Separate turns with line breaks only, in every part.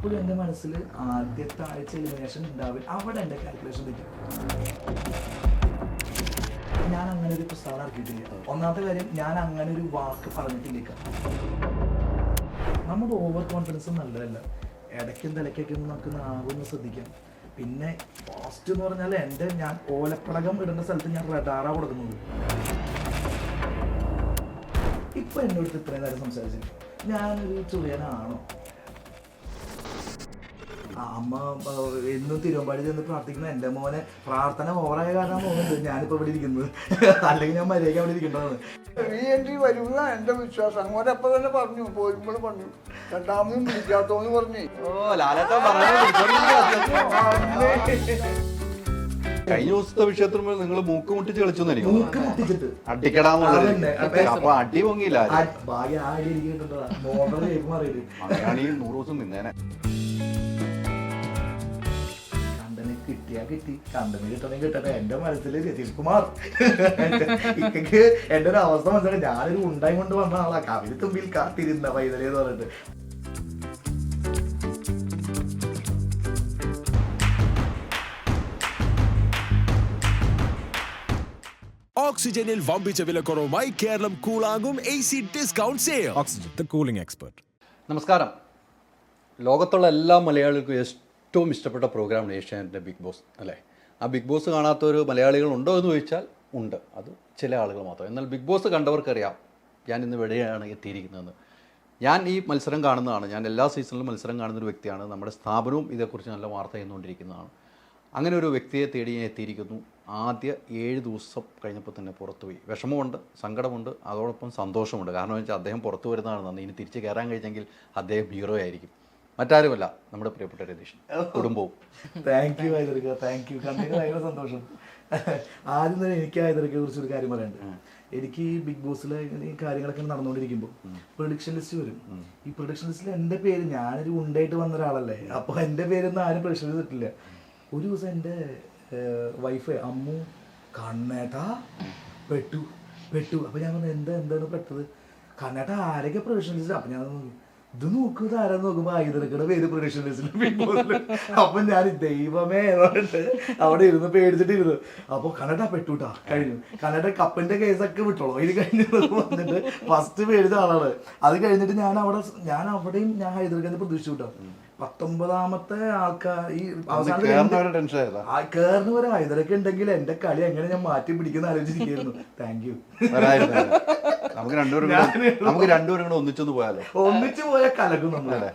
അപ്പോഴും എൻ്റെ മനസ്സിൽ ആദ്യത്തെ ആഴ്ച എലിമിനേഷൻ ഉണ്ടാവില്ല, അവിടെ എൻ്റെ കാൽക്കുലേഷൻ തെറ്റും. ഞാൻ അങ്ങനെ ഒരു പ്രസ്താവന ഇറക്കിയിട്ടില്ല. ഒന്നാമത്തെ കാര്യം, ഞാൻ അങ്ങനെ ഒരു വാക്ക് പറഞ്ഞിട്ടില്ല. നമ്മുടെ ഓവർ കോൺഫിഡൻസ് നല്ലതല്ല. ഇടയ്ക്കും തലയ്ക്കൊക്കെ ഒന്ന് നമുക്ക് നാവൊന്ന് ശ്രദ്ധിക്കാം. പിന്നെ പോസ്റ്റ് എന്ന് പറഞ്ഞാൽ ഞാൻ ഓലപ്പടകം ഇടുന്ന സ്ഥലത്ത് ഞാൻ റഡാറാണ് കൊടുക്കുന്നത്. ഇപ്പം എന്നോട് ഇത്രയും നേരം സംസാരിച്ചില്ല, ഞാനൊരു ചുളിയനാണോ? അമ്മ എന്നും തിരുവമ്പാടി ചെന്ന് പ്രാർത്ഥിക്കുന്ന എൻ്റെ മോനെ പ്രാർത്ഥന ഓവറായ കാരണം തോന്നുന്നുണ്ട് ഞാനിപ്പോൾ ഇവിടെ ഇരിക്കുന്നത്. അല്ലെങ്കിൽ ഞാൻ മര്യാദയ്ക്ക് അവിടെ ഇരിക്കേണ്ടതാണ്.
വരുന്ന എൻ്റെ വിശ്വാസം. അങ്ങോട്ടപ്പോൾ തന്നെ പറഞ്ഞു, പോരുമ്പോൾ പറഞ്ഞു, രണ്ടാമതും വിളിക്കാത്തോന്ന് പറഞ്ഞു.
കഴിഞ്ഞ ദിവസത്തെ വിഷയത്തിൽ നിങ്ങൾ മൂക്ക് മുട്ടിച്ച് കളിച്ചു
മുട്ടിച്ചിട്ട്
അടിക്കടാന്നുള്ളത്. അപ്പൊ അടി പൊങ്ങിയില്ല. അങ്ങനെയാണ് ഈ 100 ദിവസം നിന്നേനെ.
കിട്ടിയാ കിട്ടി, കണ്ടന് കിട്ടണമെങ്കിൽ കിട്ടട്ടെ. എന്റെ മനസ്സിൽ രതീഷ് കുമാർ ഇക്കക്ക് എന്റെ ഒരു അവസ്ഥ മനസ്സിലാക്കി. ഞാനൊരു ഉണ്ടായി കൊണ്ട് വന്ന ആളാ, കവിത തുമ്പിൽ കാത്തിരുന്ന പൈതലേ എന്ന് പറഞ്ഞിട്ട്.
ഓക്സിജനിൽ വമ്പിച്ച വിലക്കുറവുമായി കേരളം കൂളാകും AC discount sale. Oxygen, the cooling expert.
നമസ്കാരം. ലോകത്തുള്ള എല്ലാ മലയാളികൾക്കും ഏറ്റവും ഇഷ്ടപ്പെട്ട പ്രോഗ്രാമാണ് ഏഷ്യാനെറ്റിൻ്റെ ബിഗ് ബോസ് അല്ലേ? ആ ബിഗ് ബോസ് കാണാത്തൊരു മലയാളികൾ ഉണ്ടോ എന്ന് ചോദിച്ചാൽ ഉണ്ട്, അത് ചില ആളുകൾ മാത്രം. എന്നാൽ ബിഗ് ബോസ് കണ്ടവർക്കറിയാം ഞാൻ ഇന്ന് എവിടെയാണ് എത്തിയിരിക്കുന്നതെന്ന്. ഞാൻ ഈ മത്സരം കാണുന്നതാണ്, ഞാൻ എല്ലാ സീസണിലും മത്സരം കാണുന്നൊരു വ്യക്തിയാണ്. നമ്മുടെ സ്ഥാപനവും ഇതേക്കുറിച്ച് നല്ല വാർത്ത ചെയ്യുന്നുകൊണ്ടിരിക്കുന്നതാണ്. അങ്ങനെ ഒരു വ്യക്തിയെ തേടി ഞാൻ എത്തിയിരിക്കുന്നു. ആദ്യ 7 ദിവസം കഴിഞ്ഞപ്പോൾ തന്നെ പുറത്തുപോയി. വിഷമമുണ്ട്, സങ്കടമുണ്ട്, അതോടൊപ്പം സന്തോഷമുണ്ട്. കാരണം എന്ന് വെച്ചാൽ അദ്ദേഹം പുറത്തു വരുന്നതാണ് നന്ദി. ഇനി തിരിച്ച് കയറാൻ കഴിഞ്ഞെങ്കിൽ അദ്ദേഹം ഹീറോ ആയിരിക്കും. മറ്റാരുമല്ല, നമ്മുടെ പ്രിയപ്പെട്ട രതീഷ് കുടുംബവും.
താങ്ക് യു ഹൈദർക്ക, താങ്ക് യു. കണ്ടതിന് ഭയങ്കര സന്തോഷം. ആദ്യം തന്നെ എനിക്ക് ഹൈദർക്കയെ കുറിച്ചൊരു കാര്യം പറയാനുണ്ട്. എനിക്ക് ഈ ബിഗ് ബോസിലെ ഈ കാര്യങ്ങളൊക്കെ നടന്നുകൊണ്ടിരിക്കുമ്പോൾ പ്രൊഡിക്ഷൻ ലിസ്റ്റ് വരും. ഈ പ്രൊഡിക്ഷൻ ലിസ്റ്റിൽ എൻ്റെ പേര്, ഞാനൊരു ഉണ്ടായിട്ട് വന്ന ഒരാളല്ലേ, അപ്പോൾ എൻ്റെ പേരൊന്നും ആരും പ്രൊഡിക്ഷൻ ചെയ്തിട്ടില്ല. ഒരു ദിവസം എൻ്റെ വൈഫ് അമ്മു കണ്ണേട്ടാ പെട്ടു. അപ്പോൾ ഞാൻ പറഞ്ഞു എന്താണ് പെട്ടത്? കണ്ണേട്ടാ ആരൊക്കെ പ്രൊഡിക്ഷൻ ലിസ്റ്റ്? അപ്പം ഞാൻ ഇത് നോക്കുന്നത് ആരാന്ന് നോക്കുമ്പോൾ ഹൈദർക്കയുടെ പേര് പ്രൊഡിക്ഷൻ ലിസ്റ്റിൽ ബിഗ് ബോസിൽ. അപ്പം ഞാൻ ദൈവമേ എന്നിട്ട് അവിടെ ഇരുന്ന് പേടിച്ചിട്ടിരുന്നു. അപ്പോൾ കണ്ണേട്ടാ പെട്ടുട്ടാ കഴിഞ്ഞു. കണ്ണേട്ട കപ്പിന്റെ കേസൊക്കെ വിട്ടോളൂ, ഇത് കഴിഞ്ഞു വന്നിട്ട് ഫസ്റ്റ് പേടിച്ച ആളാണ്. അത് കഴിഞ്ഞിട്ട് ഞാൻ അവിടെയും ഞാൻ ഹൈദർക്കന്ന് പ്രതീക്ഷിച്ചു കേട്ടോ. 19ാമത്തെ ആൾക്കാർ ഈ കേറുന്ന വരെ ഹൈദരൊക്കെ ഉണ്ടെങ്കിൽ എന്റെ കളി എങ്ങനെ ഞാൻ മാറ്റി പിടിക്കുന്ന ആലോചിച്ചിരിക്കുന്നു. Thank you.
നമുക്ക് രണ്ടുപേരും ഒന്നിച്ചൊന്ന് പോയാലോ?
ഒന്നിച്ചു പോയാൽ കലക്കും നമ്മളെ.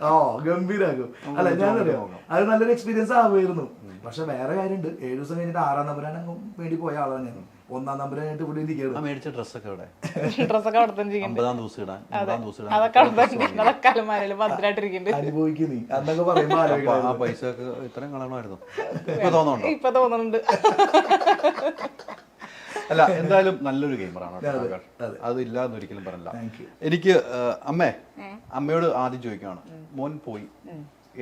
ഗംഭീരാകും അല്ല, ഞാനറിയാം അത് നല്ലൊരു എക്സ്പീരിയൻസ് ആവുമായിരുന്നു. പക്ഷെ വേറെ കാര്യമുണ്ട്, 7 ദിവസം കഴിഞ്ഞിട്ട് 6ാം നമ്പരാണ് വേണ്ടി പോയ ആളാണ് ഞാൻ. 1ാം നമ്പരായിട്ട് ഇവിടെ ഇരിക്കുകയാണ്.
മേടിച്ച ഡ്രസ്സൊക്കെ ഇവിടെ
അനുഭവിക്കും നീ എന്നൊക്കെ പറയുമ്പോ
ആ പൈസ ഒക്കെ ഇത്രയും കളയണമായിരുന്നു. ഇപ്പൊ തോന്നുന്നുണ്ട്. അല്ല, എന്തായാലും നല്ലൊരു ഗെയിമറാണ്, അത് ഇല്ല എന്നൊരിക്കലും പറഞ്ഞില്ല. എനിക്ക് അമ്മയോട് ആദ്യം ചോദിക്കുകയാണ്, മോൻ പോയി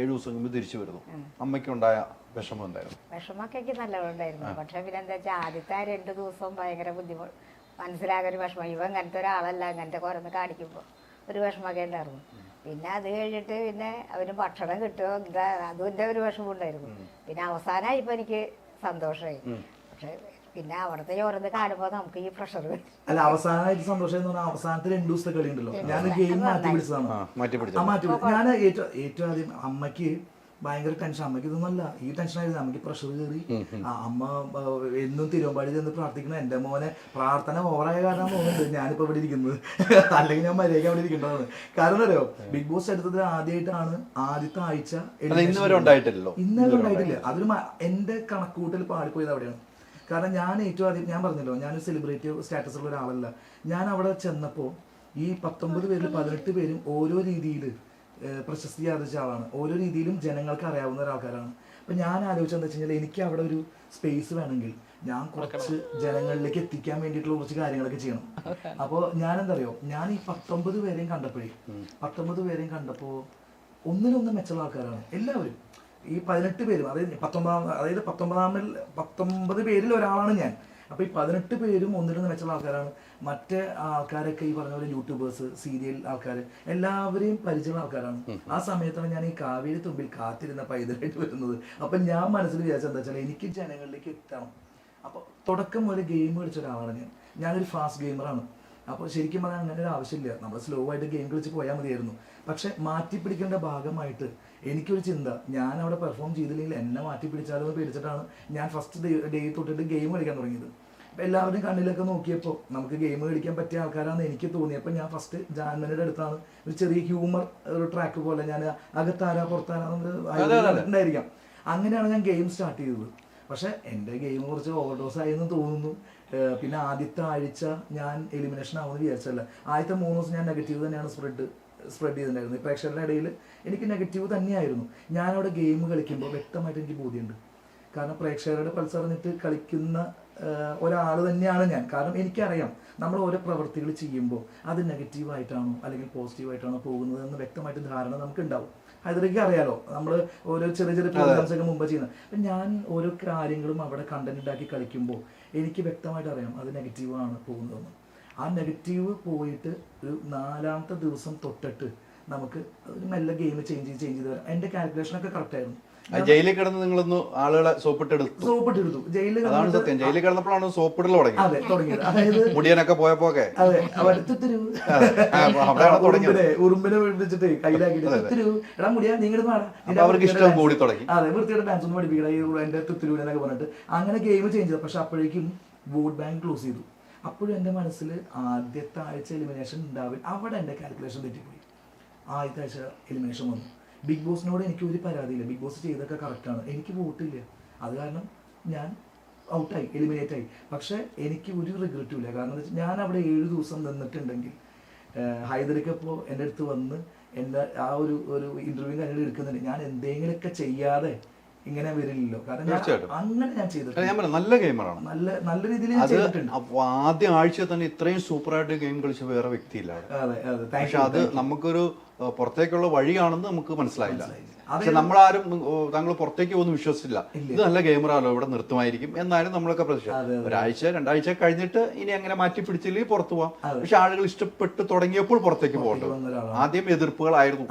7 ദിവസം മുമ്പ് തിരിച്ചു വരുന്നു, അമ്മയ്ക്കുണ്ടായ വിഷമം എന്തായിരുന്നു?
വിഷമൊക്കെ എനിക്ക് നല്ലതുണ്ടായിരുന്നു. പക്ഷെ പിന്നെ എന്താ വെച്ചാൽ ആദ്യത്തെ 2 ദിവസം ഭയങ്കര ബുദ്ധിമുട്ട്, മനസ്സിലാകാൻ വിഷമം. ഇവ ഇങ്ങനത്തെ ഒരാളല്ല, ഇങ്ങനത്തെ കുറന്ന് കാണിക്കുമ്പോൾ ഒരു വിഷമമൊക്കെ ഉണ്ടായിരുന്നു. പിന്നെ അത് കഴിഞ്ഞിട്ട് പിന്നെ അവന് ഭക്ഷണം കിട്ടുമോ എന്താ, അതും എൻ്റെ ഒരു വിഷമം ഉണ്ടായിരുന്നു. പിന്നെ അവസാനമായിപ്പോൾ എനിക്ക് സന്തോഷമായി. പക്ഷെ പിന്നെ അവിടുത്തെ ഓരോന്ന് കാണുമ്പോൾ നമുക്ക് ഈ പ്രഷർ
അല്ല. അവസാനമായിട്ട് സന്തോഷം എന്ന് പറഞ്ഞാൽ അവസാനത്തെ 2 ദിവസത്തെ കളി ഉണ്ടല്ലോ, ഞാൻ ഗെയിം മാറ്റി പിടിച്ചതാണ്. ഞാൻ ഏറ്റവും ആദ്യം അമ്മയ്ക്ക് ഭയങ്കര ടെൻഷൻ. അമ്മയ്ക്ക് ഇതൊന്നുമല്ല, ഈ ടെൻഷനായിരുന്നു. അമ്മയ്ക്ക് പ്രഷർ കയറി. അമ്മ എന്നും തിരുവമ്പാടി ചെന്ന് പ്രാർത്ഥിക്കുന്ന എൻ്റെ മോനെ പ്രാർത്ഥന ഓവറായ കാരണം തോന്നുന്നുണ്ട് ഞാനിപ്പോൾ ഇവിടെ ഇരിക്കുന്നത്. അല്ലെങ്കിൽ ഞാൻ മര്യാദയ്ക്ക് അവിടെ ഇരിക്കേണ്ടതാണ്. കാരണം അറിയോ, ബിഗ് ബോസ് എടുത്തത് ആദ്യമായിട്ടാണ്. ആദ്യത്തെ ആഴ്ച
ഇന്നലെ ഉണ്ടായിട്ടില്ല.
അതൊരു എൻ്റെ കണക്കൂട്ടൽ പാടിപ്പോയത് അവിടെയാണ്. കാരണം ഞാൻ ഏറ്റവും ആദ്യം ഞാൻ പറഞ്ഞല്ലോ, ഞാൻ സെലിബ്രിറ്റി സ്റ്റാറ്റസുള്ള ഒരാളല്ല. ഞാൻ അവിടെ ചെന്നപ്പോൾ ഈ 19 പേരിൽ 18 പേരും ഓരോ രീതിയിൽ പ്രശസ്തി ആർജിച്ച ആളാണ്. ഓരോ രീതിയിലും ജനങ്ങൾക്ക് അറിയാവുന്ന ഒരാൾക്കാരാണ്. അപ്പം ഞാൻ ആലോചിച്ചതെന്ന് വെച്ച് കഴിഞ്ഞാൽ എനിക്ക് അവിടെ ഒരു സ്പേസ് വേണമെങ്കിൽ ഞാൻ കുറച്ച് ജനങ്ങളിലേക്ക് എത്തിക്കാൻ വേണ്ടിയിട്ടുള്ള കുറച്ച് കാര്യങ്ങളൊക്കെ ചെയ്യണം. അപ്പോൾ ഞാൻ എന്താ അറിയോ, ഞാൻ ഈ 19 പേരെയും കണ്ടപ്പോൾ ഒന്നിനൊന്നും മെച്ചമുള്ള ആൾക്കാരാണ് എല്ലാവരും. ഈ 18 പേരും, അതായത് 19 പേരിൽ ഒരാളാണ് ഞാൻ. അപ്പോൾ ഈ 18 പേരും ഒന്നിനും മെച്ചുള്ള ആൾക്കാരാണ്. മറ്റേ ആൾക്കാരൊക്കെ ഈ പറഞ്ഞ പോലെ യൂട്യൂബേഴ്സ്, സീരിയൽ ആൾക്കാർ, എല്ലാവരെയും പരിചയമുള്ള ആൾക്കാരാണ്. ആ സമയത്താണ് ഞാൻ ഈ കാവേരി തുമ്പിൽ കാത്തിരുന്ന പൈതലായിട്ട് വരുന്നത്. അപ്പം ഞാൻ മനസ്സിൽ വിചാരിച്ചത് എന്താ വെച്ചാൽ എനിക്ക് ജനങ്ങളിലേക്ക് എത്തണം. അപ്പോൾ തുടക്കം മുതൽ ഗെയിം കളിച്ച ഒരാളാണ് ഞാനൊരു ഫാസ്റ്റ് ഗെയിമറാണ്. അപ്പോൾ ശരിക്കും പറഞ്ഞാൽ അങ്ങനെ ഒരു ആവശ്യമില്ല, നമ്മൾ സ്ലോ ആയിട്ട് ഗെയിം കളിച്ച് പോയാൽ മതിയായിരുന്നു. പക്ഷെ മാറ്റിപ്പിടിക്കേണ്ട ഭാഗമായിട്ട് എനിക്കൊരു ചിന്ത, ഞാൻ അവിടെ പെർഫോം ചെയ്തില്ലെങ്കിൽ എന്നെ മാറ്റിപ്പിടിച്ചാലോ എന്ന് പേടിച്ചിട്ടാണ് ഞാൻ ഫസ്റ്റ് ഡേ തൊട്ടിട്ട് ഗെയിം കളിക്കാൻ തുടങ്ങിയത്. അപ്പോൾ എല്ലാവരുടെയും കണ്ണിലൊക്കെ നോക്കിയപ്പോൾ നമുക്ക് ഗെയിം കളിക്കാൻ പറ്റിയ ആൾക്കാരാണെന്ന് എനിക്ക് തോന്നിയപ്പോൾ ഞാൻ ഫസ്റ്റ് ജാൻമനിയുടെ അടുത്താണ് ഒരു ചെറിയ ഹ്യൂമർ ഒരു ട്രാക്ക് പോലെ ഞാൻ അകത്താരാ പുറത്താരാന്നുണ്ടായിരിക്കാം, അങ്ങനെയാണ് ഞാൻ ഗെയിം സ്റ്റാർട്ട് ചെയ്തത്. പക്ഷെ എൻ്റെ ഗെയിം കുറച്ച് ഓവർഡോസ് ആയെന്ന് തോന്നുന്നു. പിന്നെ ആദ്യത്തെ ആഴ്ച ഞാൻ എലിമിനേഷൻ ആവുമെന്ന് വിചാരിച്ചല്ല. ആദ്യത്തെ 3 ദിവസം ഞാൻ നെഗറ്റീവ് തന്നെയാണ് സ്പ്രെഡ് ചെയ്തിട്ടുണ്ടായിരുന്നു. പ്രേക്ഷകരുടെ ഇടയിൽ എനിക്ക് നെഗറ്റീവ് തന്നെയായിരുന്നു. ഞാനവിടെ ഗെയിം കളിക്കുമ്പോൾ വ്യക്തമായിട്ട് എനിക്ക് ബോധ്യമുണ്ട്. കാരണം പ്രേക്ഷകരുടെ പൾസ് അറിഞ്ഞിട്ട് കളിക്കുന്ന ഒരാൾ തന്നെയാണ് ഞാൻ. കാരണം എനിക്കറിയാം നമ്മൾ ഓരോ പ്രവൃത്തികൾ ചെയ്യുമ്പോൾ അത് നെഗറ്റീവായിട്ടാണോ അല്ലെങ്കിൽ പോസിറ്റീവായിട്ടാണോ പോകുന്നതെന്ന് വ്യക്തമായിട്ട് ധാരണ നമുക്ക് ഉണ്ടാവും. അതിലേക്ക് അറിയാലോ, നമ്മൾ ഓരോ ചെറിയ പ്രോഗ്രാംസ് ഒക്കെ മുമ്പ് ചെയ്യുന്നത്. അപ്പം ഞാൻ ഓരോ കാര്യങ്ങളും അവിടെ കണ്ടന്റ് ഉണ്ടാക്കി കളിക്കുമ്പോൾ എനിക്ക് വ്യക്തമായിട്ട് അറിയാം അത് നെഗറ്റീവാണ് പോകുന്നതെന്ന്. ആ നെഗറ്റീവ് പോയിട്ട് ഒരു 4ാമത്തെ ദിവസം തൊട്ടിട്ട് നമുക്ക് ഒരു മെല്ലെ ഗെയിം ചേഞ്ച് ചെയ്ത് വരാം. എൻ്റെ കാൽക്കുലേഷനൊക്കെ കറക്റ്റായിരുന്നു.
ജയിലിൽ കിടന്ന് നിങ്ങളൊന്ന് ആളുകളെ സോപ്പിട്ടെടുത്തു.
ജയിലിൽ
അതാണ് സത്യം. ജയിലിൽ കിടന്നപ്പോഴാണ് സോപ്പിടൽ
തുടങ്ങിയത്. അതായത്
മുടിയനൊക്കെ പോയപ്പോ
അതെ, ഉറുമ്പിനെ വിളിച്ചിട്ട് കയ്യിലാക്കിട്ട് എടാ മുടിയാ നിങ്ങളുടെ
അവർക്ക് ഇഷ്ടം കൂടി തുടങ്ങി.
അതെ, വൃത്തിയുടെ ഡാൻസ് ഒന്നും പഠിപ്പിക്കണം എന്റെ തുത്തിലൂടെന്നൊക്കെ പറഞ്ഞിട്ട് അങ്ങനെ ഗെയിം ചേഞ്ച് ചെയ്തു. പക്ഷെ അപ്പോഴേക്കും വോട്ട് ബാങ്ക് ക്ലോസ് ചെയ്തു. അപ്പോഴും എൻ്റെ മനസ്സിൽ ആദ്യത്തെ ആഴ്ച എലിമിനേഷൻ ഉണ്ടാവില്ല, അവിടെ എൻ്റെ കാൽക്കുലേഷൻ തെറ്റിപ്പോയി. ആദ്യത്തെ ആഴ്ച എലിമിനേഷൻ വന്നു. ബിഗ് ബോസിനോട് എനിക്ക് ഒരു പരാതിയില്ല, ബിഗ് ബോസ് ചെയ്തൊക്കെ കറക്റ്റാണ്. എനിക്ക് വോട്ടില്ല, അത് കാരണം ഞാൻ ഔട്ടായി, എലിമിനേറ്റ് ആയി. പക്ഷേ എനിക്ക് ഒരു റിഗ്രറ്റും ഇല്ല. കാരണം എന്താ വെച്ചാൽ ഞാൻ അവിടെ 7 ദിവസം നിന്നിട്ടുണ്ടെങ്കിൽ ഹൈദരക്കപ്പോൾ എൻ്റെ അടുത്ത് വന്ന് എൻ്റെ ആ ഒരു ഇൻ്റർവ്യൂ കാര്യങ്ങൾ എടുക്കുന്നുണ്ട്. ഞാൻ എന്തെങ്കിലുമൊക്കെ ചെയ്യാതെ ഇങ്ങനെ വരില്ലല്ലോ. കാരണം അങ്ങനെ ഞാൻ ചെയ്തിട്ടുണ്ട്.
നല്ല ഗെയിമറാണ്,
നല്ല രീതിയിൽ ചെയ്തിട്ടുണ്ട്.
ആദ്യ ആഴ്ച തന്നെ ഇത്രയും സൂപ്പറായിട്ട് ഗെയിം കളിച്ച വേറെ വ്യക്തിയില്ല. പക്ഷെ അത് നമുക്കൊരു പുറത്തേക്കുള്ള വഴിയാണെന്ന് നമുക്ക് മനസ്സിലായില്ല. പക്ഷെ നമ്മളാരും താങ്കൾ പുറത്തേക്ക് പോകുന്നു വിശ്വസിച്ചില്ല. ഇത് നല്ല ഗെയിമറാണല്ലോ, ഇവിടെ നിർത്തുമായിരിക്കും എന്നാലും നമ്മളൊക്കെ പ്രതീക്ഷ. ഒരാഴ്ച 2 ആഴ്ച കഴിഞ്ഞിട്ട് ഇനി അങ്ങനെ മാറ്റി പിടിച്ചില്ലെങ്കിൽ പുറത്തു പോവാം. പക്ഷെ ആളുകൾ ഇഷ്ടപ്പെട്ട് തുടങ്ങിയപ്പോൾ പുറത്തേക്ക് പോകേണ്ടത്. ആദ്യം എതിർപ്പുകളായിരുന്നു.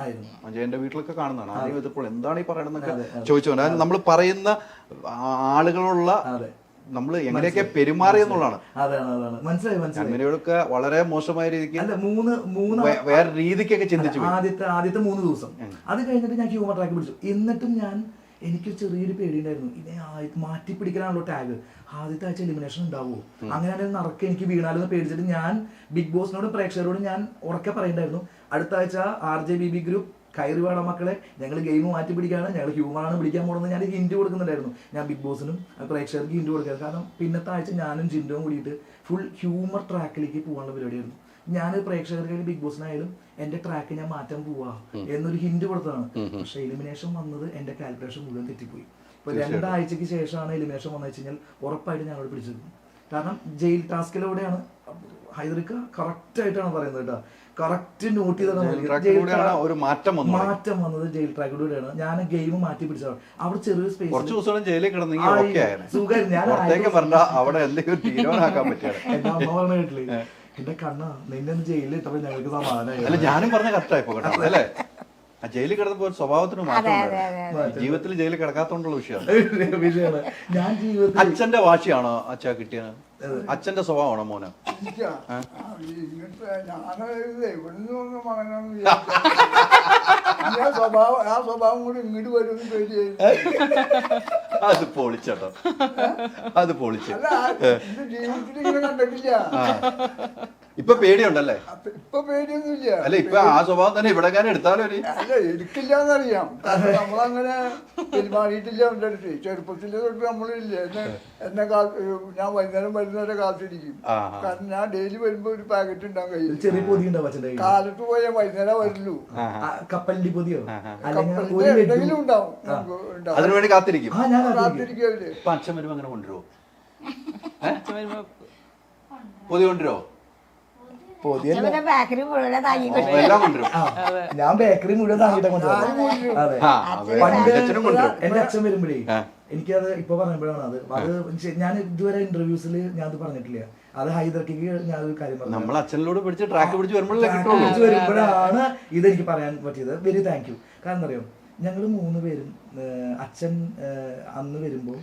അജയന്റെ വീട്ടിലൊക്കെ കാണുന്നതാണ് ആദ്യം എതിർപ്പുകൾ. എന്താണ് ഈ പറയണമെന്നൊക്കെ ചോദിച്ചോണ്ട് അതായത് നമ്മൾ പറയുന്ന ആളുകളുള്ള നമ്മൾ എങ്ങനെയൊക്കെ പെരുമാറിയെന്നുള്ളതാണ്. അങ്ങനെയൊക്കെ വളരെ മോശമായ രീതിക്ക് വേറെ രീതിക്കൊക്കെ ചിന്തിച്ചു.
ആദ്യത്തെ 3 ദിവസം അത് കഴിഞ്ഞിട്ട് ഞാൻ ഹ്യൂമർ ട്രാക്ക് പിടിച്ചു. എന്നിട്ടും എനിക്ക് ചെറിയൊരു പേടിയുണ്ടായിരുന്നു, ഇതിനെ മാറ്റി പിടിക്കാനാണല്ലോ ടാഗ്. ആദ്യത്തെ ആഴ്ച എലിമിനേഷൻ ഉണ്ടാവുമോ, അങ്ങനെയാണെങ്കിൽ നടക്കുക എനിക്ക് വീണാലെന്ന് പേടിച്ചിട്ട് ഞാൻ ബിഗ് ബോസിനോടും പ്രേക്ഷകരോടും ഞാൻ ഉറക്കെ പറയുണ്ടായിരുന്നു, അടുത്ത ആഴ്ച RJBB ഗ്രൂപ്പ് കയറിവാട മക്കളെ, ഞങ്ങൾ ഗെയിം മാറ്റി പിടിക്കുകയാണ്, ഞങ്ങൾ ഹ്യൂമറാണ് പിടിക്കാൻ പോകുന്നത്. ഞാൻ ഹിന്റ് കൊടുക്കുന്നുണ്ടായിരുന്നു. ഞാൻ ബിഗ് ബോസിനും പ്രേക്ഷകർക്ക് ഹിന്റ് കൊടുക്കുക. കാരണം പിന്നത്തെ ആഴ്ച ഞാനും ജിൻഡോയും കൂടിയിട്ട് ഫുൾ ഹ്യൂമർ ട്രാക്കിലേക്ക് പോകാനുള്ള പരിപാടിയായിരുന്നു. ഞാൻ പ്രേക്ഷകർക്ക് ബിഗ് ബോസിനായാലും എൻ്റെ ട്രാക്ക് ഞാൻ മാറ്റാൻ പോവാ എന്നൊരു ഹിന്റ് കൊടുത്തതാണ്. പക്ഷെ എലിമിനേഷൻ വന്നത് എൻ്റെ കാൽക്കുലേഷൻ മുഴുവൻ തെറ്റിപ്പോയി. ഇപ്പോൾ 2 ആഴ്ചക്ക് ശേഷമാണ് എലിമിനേഷൻ വന്നു വെച്ച് കഴിഞ്ഞാൽ ഉറപ്പായിട്ട് ഞാൻ അവിടെ പിടിച്ചത്. കാരണം ജയിൽ ടാസ്കിലൂടെയാണ് ഹൈദർക്ക് കറക്റ്റ് ആയിട്ടാണ് പറയുന്നത് കേട്ടോ, കറക്റ്റ് നോട്ട് ചെയ്താണ്
ഒരു മാറ്റം
വന്നത് ജയിൽ ട്രാക്കിലൂടെയാണ്. ഞാൻ ഗെയിം മാറ്റി പിടിച്ചതാണ്. അവിടെ ചെറിയൊരു സ്പേസ് എന്റെ അമ്മ പറഞ്ഞ കേട്ടില്ലേ, എന്റെ കണ്ണ നിന്നെ ജയിലിൽ ഇട്ടപ്പോ ഞങ്ങൾക്ക് സമാധാനമായി.
ഞാനും പറഞ്ഞ കറക്റ്റായിപ്പോ അല്ലേ, ജയിലിൽ കിടന്നപ്പോ സ്വഭാവത്തിന് മാറ്റം. ജീവിതത്തിൽ ജയിലിൽ കിടക്കാത്തോണ്ടുള്ള വിഷയമാണ്.
ഞാൻ ജീവിതത്തിൽ
അച്ഛന്റെ വാശിയാണോ അച്ഛാ കിട്ടിയത്? അച്ഛന്റെ സ്വഭാവമാണോ മോനെ?
ആ സ്വഭാവം കൂടി ഇങ്ങോട്ട് വരും.
അത് പൊളിച്ചോ, അത് പൊളിച്ചു.
ജീവിതത്തിൽ ഇങ്ങനെ കണ്ടിട്ടില്ല.
ഇപ്പൊ പേടിയുണ്ടല്ലേ?
ഇപ്പൊ പേടിയൊന്നുമില്ല.
അല്ല ഇപ്പൊ ആ സ്വഭാവം തന്നെ ഇവിടെ എടുത്താലോ?
അല്ല എടുക്കില്ലാന്നറിയാം. നമ്മളങ്ങനെ പെരുമാറിയിട്ടില്ല. എൻ്റെ അടുത്ത് ചെറുപ്പത്തിലെ തൊട്ട് നമ്മളില്ല. എന്നെ ഞാൻ വൈകുന്നേരം വരുന്നവരെ കാത്തിരിക്കും. കാരണം ഞാൻ ഡെയിലി വരുമ്പോ ഒരു പാക്കറ്റ് ഉണ്ടാകാൻ കഴിയും.
ചെറിയ പൊതി ഉണ്ടാവും.
കാലത്ത് പോയാൽ വൈകുന്നേരം വരുള്ളൂ.
കപ്പലിന്റെ പൊതിയോ
എന്തെങ്കിലും ഉണ്ടാവും.
അതിനുവേണ്ടി കാത്തിരിക്കും.
കാത്തിരിക്കല്ലേ.
അച്ഛൻ വരുമ്പോ അങ്ങനെ കൊണ്ടുവരുമോ? പൊതി കൊണ്ടുവരുമോ?
ഞാൻ ബേക്കറി മുഴുവൻ താങ്ങിട്ട് കൊണ്ടുവരും. അതെ, പണ്ട് എന്റെ അച്ഛൻ വരുമ്പോഴേ എനിക്കത് ഇപ്പൊ പറയുമ്പോഴാണ് ഞാൻ ഇതുവരെ ഇന്റർവ്യൂസിൽ ഞാൻ അത് പറഞ്ഞിട്ടില്ല. അത് ഹൈദർക്ക് ഞാൻ ഒരു കാര്യം പറഞ്ഞു,
നമ്മൾ അച്ഛനിലൂടെ പിടിച്ച് ട്രാക്ക് പിടിച്ച്
വരുമ്പോഴാണ് ഇതെനിക്ക് പറയാൻ പറ്റിയത്. Very thank you. കാരണം എന്താ അറിയോ, ഞങ്ങൾ 3 പേരും അച്ഛൻ അന്ന് വരുമ്പോൾ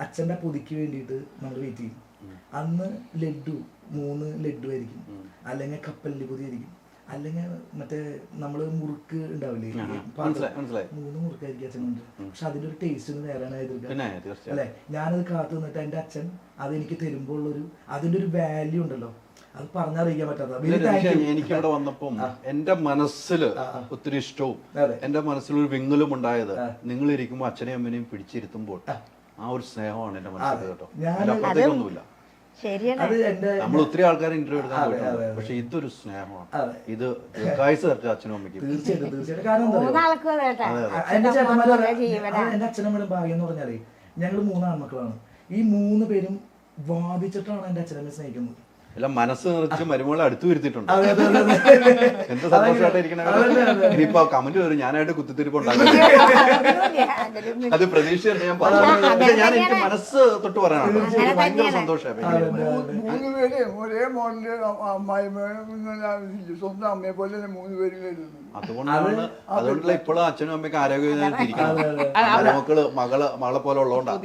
അച്ഛൻ്റെ പൊതിക്ക് വേണ്ടിയിട്ട് നമ്മൾ വെയിറ്റ് ചെയ്യും. അന്ന് 3 ലഡ്ഡു ആയിരിക്കും, അല്ലെങ്കിൽ കപ്പലിൻ്റെ പൊതി ആയിരിക്കും, അല്ലെങ്കിൽ മറ്റേ നമ്മള് മുറുക്ക് ഉണ്ടാവില്ലേ, 3 മുറുക്കായിരിക്കും അച്ഛൻ കൊണ്ട്. പക്ഷെ അതിന്റെ ഒരു ടേസ്റ്റ് വേറെയാണ് അല്ലേ. ഞാനത് കാത്തു നിന്നിട്ട് എൻ്റെ അച്ഛൻ അതെനിക്ക് തരുമ്പോൾ ഉള്ളൊരു അതിന്റെ ഒരു വാല്യൂ ഉണ്ടല്ലോ, അത് പറഞ്ഞറിയിക്കാൻ പറ്റാത്ത.
എനിക്കവിടെ വന്നപ്പം എന്റെ മനസ്സിൽ ഒത്തിരി ഇഷ്ടവും എന്റെ മനസ്സിലൊരു വിങ്ങലും ഉണ്ടായത്, നിങ്ങൾ ഇരിക്കുമ്പോൾ അച്ഛനെയും അമ്മനെയും പിടിച്ചിരുത്തുമ്പോൾ ആ ഒരു സ്നേഹമാണ് എന്റെ മനസ്സിൽ കേട്ടോ. അപ്പുറത്തേക്കൊന്നുമില്ല. നമ്മൾ ഒത്തിരി ആൾക്കാരെ ഇന്റർവ്യൂ എടുക്കാൻ പോയിട്ടുണ്ട്, പക്ഷെ ഇതൊരു സ്നേഹമാണ്. ഇത് ദീർഘായുസ്സ് തരട്ടെ അച്ഛനും അമ്മയ്ക്കും.
തീർച്ചയായിട്ടും. കാരണം എന്റെ എന്റെ അച്ഛനമ്മയുടെ ഭാഗ്യം എന്ന് പറഞ്ഞാലേ ഞങ്ങൾ 3 ആൺമക്കളാണ്. ഈ 3 പേരും വാദിച്ചിട്ടാണ് എന്റെ അച്ഛനമ്മയെ സ്നേഹിക്കുന്നത്.
എല്ലാം മനസ്സ് നിറച്ച് മരുമകളെ അടുത്ത് വരുത്തിയിട്ടുണ്ട്. എന്ത് സന്തോഷമായിട്ടിരിക്കണ. ഇനിയിപ്പോ കമന്റ് വരും ഞാനായിട്ട് കുത്തിത്തിരിപ്പുണ്ടാകും, അത് പ്രതീക്ഷയല്ല ഞാൻ പറഞ്ഞു. ഞാൻ എനിക്ക് മനസ്സ് തൊട്ട് പറയാനുണ്ട്, ഭയങ്കര സന്തോഷമായി.
3 പേര് ഒരേ മോഡല് സ്വന്തം അമ്മയെ പോലെ 3 പേര് വരുന്നു.
അതുകൊണ്ടുള്ള ഇപ്പോഴും അച്ഛനും അമ്മയ്ക്ക് ആരോഗ്യമായിട്ടിരിക്കണം. മകളെ പോലെ ഉള്ളതുകൊണ്ടാണ്.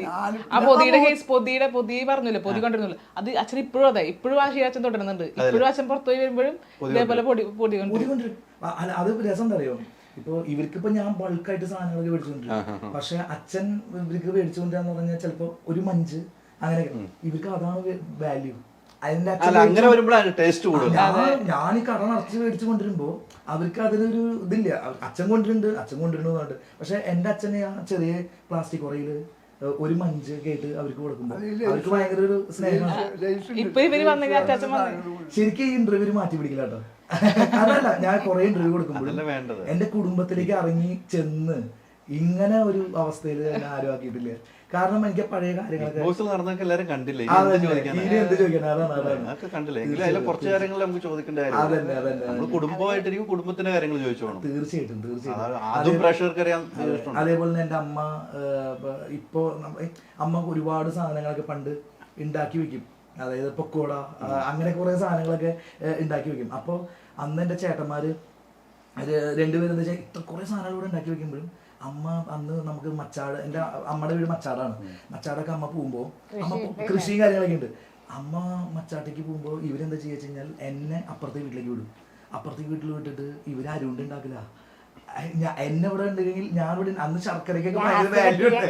ആ പൊതിയുടെ കേസ്, പൊതി പറഞ്ഞില്ല, പൊതി കൊണ്ടിരുന്നില്ല, അത് അച്ഛൻ ഇപ്പോഴും അതെ, ഇപ്പോഴും ആ അച്ഛൻ തുടരുന്നുണ്ട്. ഇപ്പോഴും അച്ഛൻ പുറത്തുപോയി വരുമ്പോഴും ഇതേപോലെ പൊടി കൊണ്ടുവരും.
അത് രസം എന്താ അറിയോ, ഇപ്പൊ ഇവർക്കിപ്പോ ഞാൻ ബൾക്കായിട്ട് സാധനങ്ങളൊക്കെ മേടിച്ചുകൊണ്ടിരിക്കും, പക്ഷെ അച്ഛൻ ഇവർക്ക് മേടിച്ചുകൊണ്ടിരാന്ന് പറഞ്ഞാൽ ചിലപ്പോ ഒരു മഞ്ച് അങ്ങനെയൊക്കെ, ഇവർക്ക് അതാണ് വാല്യൂ.
അങ്ങനെ വരുമ്പോഴാണ് ടേസ്റ്റ് കൂടുതൽ.
ഞാൻ ഈ കട നിറച്ച് മേടിച്ചു കൊണ്ടിരുമ്പോ അവർക്ക് അതിനൊരു ഇതില്ല. അച്ഛൻ കൊണ്ടിരുന്നുണ്ട്, പക്ഷെ എന്റെ അച്ഛനെ ആ ചെറിയ പ്ലാസ്റ്റിക് കുറയില് ഒരു മഞ്ച് കേട്ട് അവർക്ക് കൊടുക്കുമ്പോ അവർക്ക് ഭയങ്കര ഒരു സ്നേഹമാണ്. ശരിക്കും ഈ ഇന്റർവ്യൂ മാറ്റി പിടിക്കില്ല കേട്ടോ. അതല്ല, ഞാൻ കുറെ ഇന്റർവ്യൂ കൊടുക്കുമ്പോൾ എന്റെ കുടുംബത്തിലേക്ക് ഇറങ്ങി ചെന്ന് ഇങ്ങനെ ഒരു അവസ്ഥയിൽ ഞാൻ ആരും ആക്കിയിട്ടില്ല. കാരണം എനിക്ക് പഴയ കാര്യങ്ങളൊക്കെ
എല്ലാരും കണ്ടില്ലേ, കുറച്ച് കാര്യങ്ങൾ നമുക്ക് ചോദിക്കേണ്ട കുടുംബമായിട്ടിരിക്കും, കുടുംബത്തിന്റെ കാര്യങ്ങൾ ചോദിച്ചോണം.
തീർച്ചയായിട്ടും.
അതും പ്രേക്ഷകർക്ക് അറിയാം.
അതേപോലെ തന്നെ എന്റെ അമ്മ ഇപ്പോ അമ്മ ഒരുപാട് സാധനങ്ങളൊക്കെ പണ്ട് ഉണ്ടാക്കി വെക്കും, അതായത് പൊക്കോട അങ്ങനെ കുറെ സാധനങ്ങളൊക്കെ ഉണ്ടാക്കി വെക്കും. അപ്പൊ അന്ന് എന്റെ ചേട്ടന്മാര് 2 പേരും എന്താ വെച്ചാൽ ഇത്ര കുറെ സാധനങ്ങൾ കൂടെ ഉണ്ടാക്കി വെക്കുമ്പോഴും അമ്മ അന്ന് നമുക്ക് മച്ചാട്, എൻ്റെ അമ്മയുടെ വീട് മച്ചാടാണ്. മച്ചാടൊക്കെ അമ്മ പോകുമ്പോൾ അമ്മ കൃഷിയും കാര്യങ്ങളൊക്കെ ഉണ്ട്. അമ്മ മച്ചാട്ടേക്ക് പോകുമ്പോൾ ഇവരെന്താ ചെയ്യുക വെച്ച് കഴിഞ്ഞാൽ എന്നെ അപ്പുറത്തെ വീട്ടിലേക്ക് വിടും. അപ്പുറത്തെ വീട്ടിൽ വിട്ടിട്ട് ഇവര് അരുണ്ട് ഉണ്ടാക്കില്ല. എന്നെ ഇവിടെ ഉണ്ടെങ്കിൽ ഞാൻ ഇവിടെ അന്ന് ശർക്കരക്കൊക്കെ ഭയങ്കര വാല്യൂ ഉണ്ട്.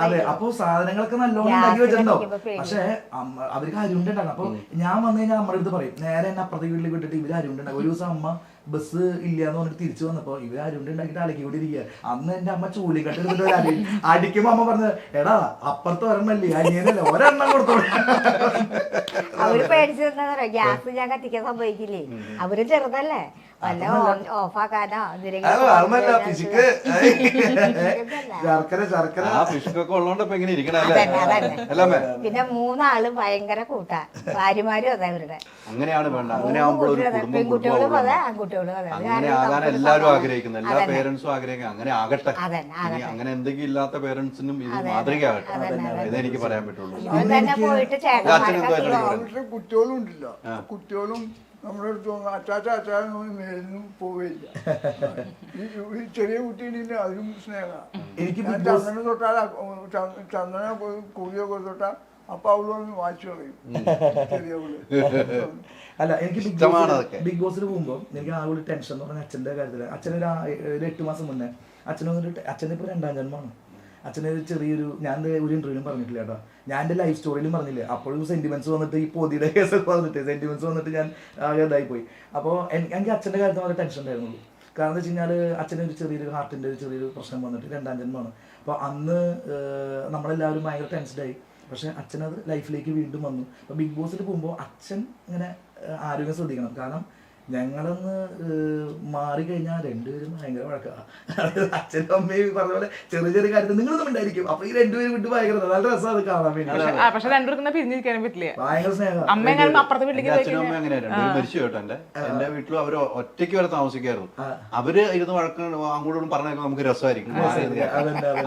അതെ, അപ്പൊ സാധനങ്ങളൊക്കെ നല്ലോണം ഉണ്ടാക്കി വെച്ചിട്ടുണ്ടാവും. പക്ഷെ അവർക്ക് അരുണ്ട് ഉണ്ടാക്കണം. അപ്പൊ ഞാൻ വന്നു കഴിഞ്ഞാൽ അമ്മയുടെ അടുത്ത് പറയും, നേരെ എന്നെ അപ്പുറത്തെ വീട്ടിലേക്ക് വിട്ടിട്ട് ഇവര് അരുണ്ട് ഉണ്ടാക്കും. ഒരു ദിവസം അമ്മ ബസ് ഇല്ലാന്ന് പറഞ്ഞിട്ട് തിരിച്ചു വന്നപ്പോ ഇവര് അരുണ്ട് ഉണ്ടാക്കിയിട്ട് അലക്കി കൂടി ഇരിക്കുക. അന്ന് എന്റെ അമ്മ ചൂലിക്കട്ട് എടുത്തിട്ട് അടിക്കുമ്പോ അമ്മ പറഞ്ഞത്, എടാ അപ്പുറത്ത് ഒരെണ്ണല്ലേ അനിയനല്ലേ ഒരെണ്ണം കൊടുത്തോളൂ.
അവര് പേടിച്ചെന്താ പറയാ, ഗ്യാസ് ഞാൻ കത്തിക്കാൻ സംഭവിക്കില്ലേ, അവര് ചെറുതല്ലേ, വല്ല ഓഫാക്കാനോ പിന്നെ 3 ആള് ഭയങ്കര കൂട്ടാ, ഭാര്യമാരും അതെ അവരുടെ.
അങ്ങനെയാണ് വേണ്ട. അങ്ങനെ
പെൺകുട്ടികളും അതെ ആൺകുട്ടികളും അതെ.
അങ്ങനെ ആകാൻ എല്ലാവരും ആഗ്രഹിക്കുന്നു, എല്ലാ പേരൻസും ആഗ്രഹിക്കും അങ്ങനെ ആകട്ടെ. അങ്ങനെ എന്തെങ്കിലും ഇല്ലാത്ത പേരൻസിനും ഇത് മാതൃകയാകട്ടെ, ഇതെനിക്ക് പറയാൻ പറ്റുള്ളൂ.
പോയിട്ട് ചേട്ടന്മാരെ
കുട്ടികളും ഉണ്ടല്ലോ, കുട്ടികളും നമ്മുടെ അടുത്ത് അച്ചാച്ചൊന്നും മേലും പോവില്ല. ഈ ചെറിയ കുട്ടീനെ അതിനും സ്നേഹമാണ്. ചന്ദനം തൊട്ടാൽ ചന്ദന കൂടിയൊക്കെ തൊട്ടാൽ അപ്പൊ അവളൊന്ന് വായിച്ചു കളയും ചെറിയവള്.
അല്ല, എനിക്ക് ബിഗ് ബോസിൽ പോകുമ്പോൾ എനിക്ക് ആ ഒരു ടെൻഷൻ എന്ന് പറഞ്ഞാൽ അച്ഛൻ്റെ കാര്യത്തില്. അച്ഛനൊരു 8 മാസം മുന്നേ അച്ഛനിപ്പോ 2ാം ജന്മമാണ്. അച്ഛന് ചെറിയൊരു, ഞാൻ ഒരു ഇന്റർവ്യൂലും പറഞ്ഞിട്ടില്ല കേട്ടോ, ഞാൻ എൻ്റെ ലൈഫ് സ്റ്റോറിയിലും പറഞ്ഞില്ല. അപ്പോഴും സെന്റിമെന്റ്സ് വന്നിട്ട് ഈ പൊതിയുടെ കേസൊക്കെ വന്നിട്ട് സെന്റിമെന്റ്സ് വന്നിട്ട് ഞാൻ ആകെ ഇതായിപ്പോയി. അപ്പോൾ എനിക്ക് അച്ഛൻ്റെ കാര്യത്തിൽ വളരെ ടെൻഷൻ ഉണ്ടായിരുന്നുള്ളൂ. കാരണം എന്താ വെച്ച് കഴിഞ്ഞാൽ അച്ഛന് ഒരു ചെറിയൊരു ഹാർട്ടിൻ്റെ ഒരു ചെറിയൊരു പ്രശ്നം വന്നിട്ട് 2ാം ജന്മമാണ്. അപ്പോൾ അന്ന് നമ്മളെല്ലാവരും ഭയങ്കര ടെൻസ്ഡായി. പക്ഷെ അച്ഛനത് ലൈഫിലേക്ക് വീണ്ടും വന്നു. അപ്പോൾ ബിഗ് ബോസിൽ പോകുമ്പോൾ അച്ഛൻ ഇങ്ങനെ ആരോഗ്യം ശ്രദ്ധിക്കണം. കാരണം ഞങ്ങളൊന്ന് മാറിക്കഴിഞ്ഞാൽ രണ്ടുപേരും ഭയങ്കര വഴക്കാണ്. അച്ഛനും അമ്മയും പറഞ്ഞ പോലെ ചെറിയ ചെറിയ കാര്യത്തിൽ നിങ്ങളൊന്നും ഉണ്ടായിരിക്കും. അപ്പൊ ഈ രണ്ടുപേരും വിട്ട് ഭയങ്കര നല്ല രസം അത് കാണാൻ വേണ്ടി.
പക്ഷെ രണ്ടുപേർക്കും പിരിഞ്ഞിരിക്കാനും പറ്റില്ല.
ഭയങ്കര സ്നേഹം.
അമ്മ എങ്ങാനും അപ്പുറത്തെ വീട്ടിലേക്ക്
അച്ഛനും അമ്മയും അങ്ങനെയായിരുന്നു. മരിച്ചു കേട്ടോ. എന്റെ വീട്ടിലും അവര് ഒറ്റയ്ക്ക് വരെ താമസിക്കായിരുന്നു. അവര് ഇരുന്ന് വഴക്ക് അങ്ങോട്ടും പറഞ്ഞാൽ നമുക്ക് രസമായിരിക്കും.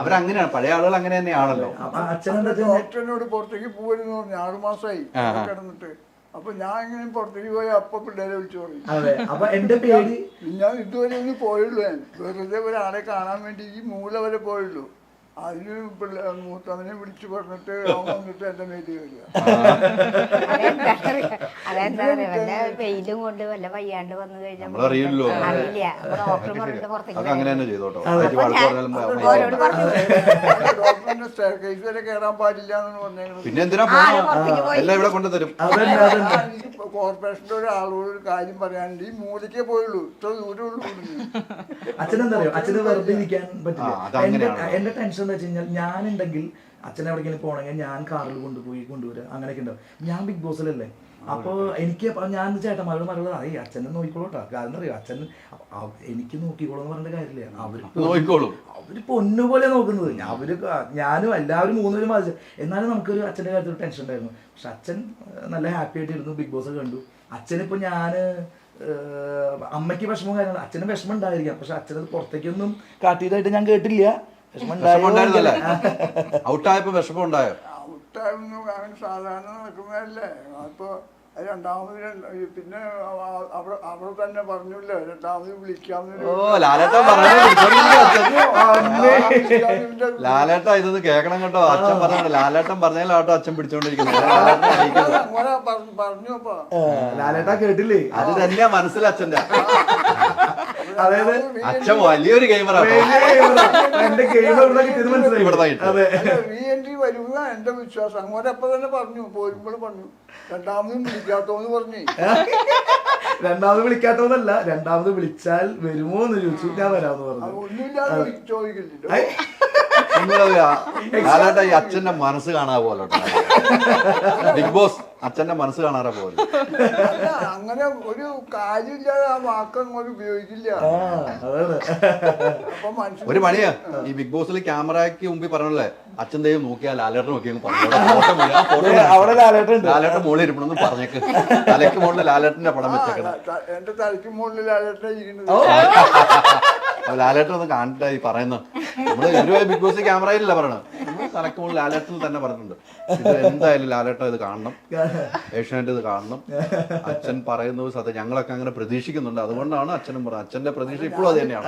അവരങ്ങനെയാണ്, പഴയ ആളുകൾ അങ്ങനെ തന്നെയാണല്ലോ.
അച്ഛനെന്താ
ഡോക്ടറിനോട് പുറത്തേക്ക് പോകരുതെന്ന് പറഞ്ഞു. 6 മാസമായി കിടന്നിട്ട്. അപ്പൊ ഞാൻ ഇങ്ങനെ പുറത്തേക്ക് പോയി അപ്പൊ പിള്ളേരെ വിളിച്ചു പറയും.
അതെ. അപ്പൊ എന്റെ പേര്
ഞാൻ ഇതുവരെ ഒന്ന് പോയുള്ളൂ. ഞാൻ വെറുതെ ഒരാളെ കാണാൻ വേണ്ടി ഈ മൂല വരെ പോയുള്ളൂ. അതിന് മൂത്തവനെ വിളിച്ചു പറഞ്ഞിട്ട് അവൻ വന്നിട്ട് എന്റെ മേല് വരിക.
അതെന്താ വല്ല വെയിലും കൊണ്ട് വല്ല വയ്യാണ്ട് വന്നു കഴിഞ്ഞാൽ
നമ്മളറിയില്ലോ.
അറിയില്ല. ഡോക്ടർ പറഞ്ഞിട്ട് പുറത്തേക്ക്
അങ്ങനെ തന്നെ ചെയ്തോട്ടോ.
ഡോക്ടറിന്റെ സ്റ്റെയർ കേസ് വരെ കയറാൻ പാടില്ല എന്ന് പറഞ്ഞേക്കുന്നത്.
പിന്നെ എന്തിനാ എല്ലാം ഇവിടെ കൊണ്ടുതരും.
കോർപ്പറേഷന്റെ ഒരാളോട് ഒരു കാര്യം പറയാനുണ്ട്. ഈ മൂലക്കേ പോയുള്ളൂ, ഇത്ര ദൂരം ഉള്ളൂ.
അച്ഛനെന്താ അറിയോ, അച്ഛന് വെറുതെ ഇരിക്കാൻ പറ്റില്ല. എന്റെ ടെൻഷൻ എന്താ വെച്ച് കഴിഞ്ഞാൽ, ഞാനുണ്ടെങ്കിൽ അച്ഛൻ എവിടെയെങ്കിലും പോകണമെങ്കിൽ ഞാൻ കാറിൽ കൊണ്ടുവരിക അങ്ങനെയൊക്കെ ഉണ്ടാവും. ഞാൻ ബിഗ് ബോസിലല്ലേ. അപ്പോൾ എനിക്ക് ഞാൻ ചേട്ടന്മാരോട് പറയുന്നത് അറിയ അച്ഛനെ നോക്കിക്കോളൂട്ടോ. കാരണം അറിയോ, അച്ഛൻ എനിക്ക് നോക്കിക്കോളൂ എന്ന് പറഞ്ഞ കാര്യമില്ല. അവര് പൊന്നുപോലെ നോക്കുന്നത്. ഞാനും എല്ലാവരും 3 പേരും ബാധിച്ചു. എന്നാലും നമുക്കൊരു അച്ഛൻ്റെ കാര്യത്തിൽ ടെൻഷൻ ഉണ്ടായിരുന്നു. പക്ഷെ അച്ഛൻ നല്ല ഹാപ്പി ആയിട്ടിരുന്നു, ബിഗ് ബോസ് കണ്ടു. അച്ഛനിപ്പോൾ അമ്മയ്ക്ക് വിഷമവും കാര്യങ്ങളും, അച്ഛന് വിഷമം ഉണ്ടായിരിക്കാം. പക്ഷെ അച്ഛനത് പുറത്തേക്കൊന്നും കാട്ടിയതായിട്ട് ഞാൻ കേട്ടില്ല.
ഔട്ടായപ്പോ വിഷമം ഉണ്ടായോ?
ഔട്ടായൊന്നും അങ്ങനെ സാധാരണ നടക്കുന്നതല്ലേ. അപ്പൊ രണ്ടാമത് പിന്നെ അവിടെ തന്നെ പറഞ്ഞല്ലോ രണ്ടാമത് വിളിക്കാമെന്ന്.
ലാലേട്ട ഇതൊന്ന് കേക്കണം കേട്ടോ. അച്ഛൻ പറഞ്ഞോ, ലാലേട്ടൻ പറഞ്ഞാലോട്ടോ അച്ഛൻ പിടിച്ചോണ്ടിരിക്കുന്നത്.
പറഞ്ഞു. അപ്പൊ
ലാലേട്ട കേട്ടില്ലേ?
അത് തന്നെയാ മനസ്സിൽ അച്ഛന്റെ. അതായത് അച്ഛൻ വലിയൊരു ഗെയിമറാണ്.
എന്റെ
റീ എൻട്രി വരുന്ന എന്റെ വിശ്വാസം. അങ്ങോട്ട് അപ്പൊ തന്നെ പറഞ്ഞു, പോരുമ്പോൾ പറഞ്ഞു രണ്ടാമതും വിളിക്കാത്തോന്ന് പറഞ്ഞു.
രണ്ടാമത് വിളിക്കാത്തോന്നല്ല, രണ്ടാമത് വിളിച്ചാൽ വരുമോ എന്ന് ചോദിച്ചു. ഞാൻ വരാമെന്ന് പറഞ്ഞു.
ഒന്നുമില്ലാതെ ചോദിക്കില്ലല്ലോ.
ലാലേട്ട ഈ അച്ഛന്റെ മനസ്സ് കാണാ പോലെ ബിഗ് ബോസ് അച്ഛന്റെ മനസ്സ് കാണാറ പോലെ.
അങ്ങനെ ഒരു കാര്യമില്ലാതെ ആ വാക്ക് അങ്ങോട്ട് ഉപയോഗിക്കില്ല.
ഒരു പണിയാ ഈ ബിഗ് ബോസിൽ ക്യാമറയ്ക്ക് മുമ്പിൽ പറഞ്ഞല്ലേ, അച്ഛൻ ദൈവം നോക്കിയാൽ ലാലേട്ടൻ നോക്കിയെന്ന് പറഞ്ഞു. ലാലേട്ടൻ മുകളിൽ ഇരിക്കണമെന്ന് പറഞ്ഞേക്ക്. തലയ്ക്ക് മുകളിൽ ലാലേട്ടന്റെ പടം വെച്ചേക്കണം.
എന്റെ തലയ്ക്ക് മുകളിൽ ലാലേട്ടൻ ഇരിക്കുന്നത്.
ലാലേട്ടൻ ഒന്ന് കാണട്ടെ ഈ പറയുന്നത്. നമ്മള് ബിഗ് ബോസ് ക്യാമറയിലല്ല പറയണത്, തലയ്ക്ക് മുകളിൽ ലാലേട്ടൻ തന്നെ പറഞ്ഞിട്ടുണ്ട്. ഇത് എന്തായാലും ലാലേട്ടൻ ഇത് കാണണം, ഏഷ്യാനെറ്റ് ഇത് കാണണം. അച്ഛൻ പറയുന്നത് സത്യം. ഞങ്ങളൊക്കെ അങ്ങനെ പ്രതീക്ഷിക്കുന്നുണ്ട്. അതുകൊണ്ടാണ് അച്ഛനും പറഞ്ഞത്. അച്ഛന്റെ പ്രതീക്ഷ ഇപ്പോഴും അത് തന്നെയാണ്.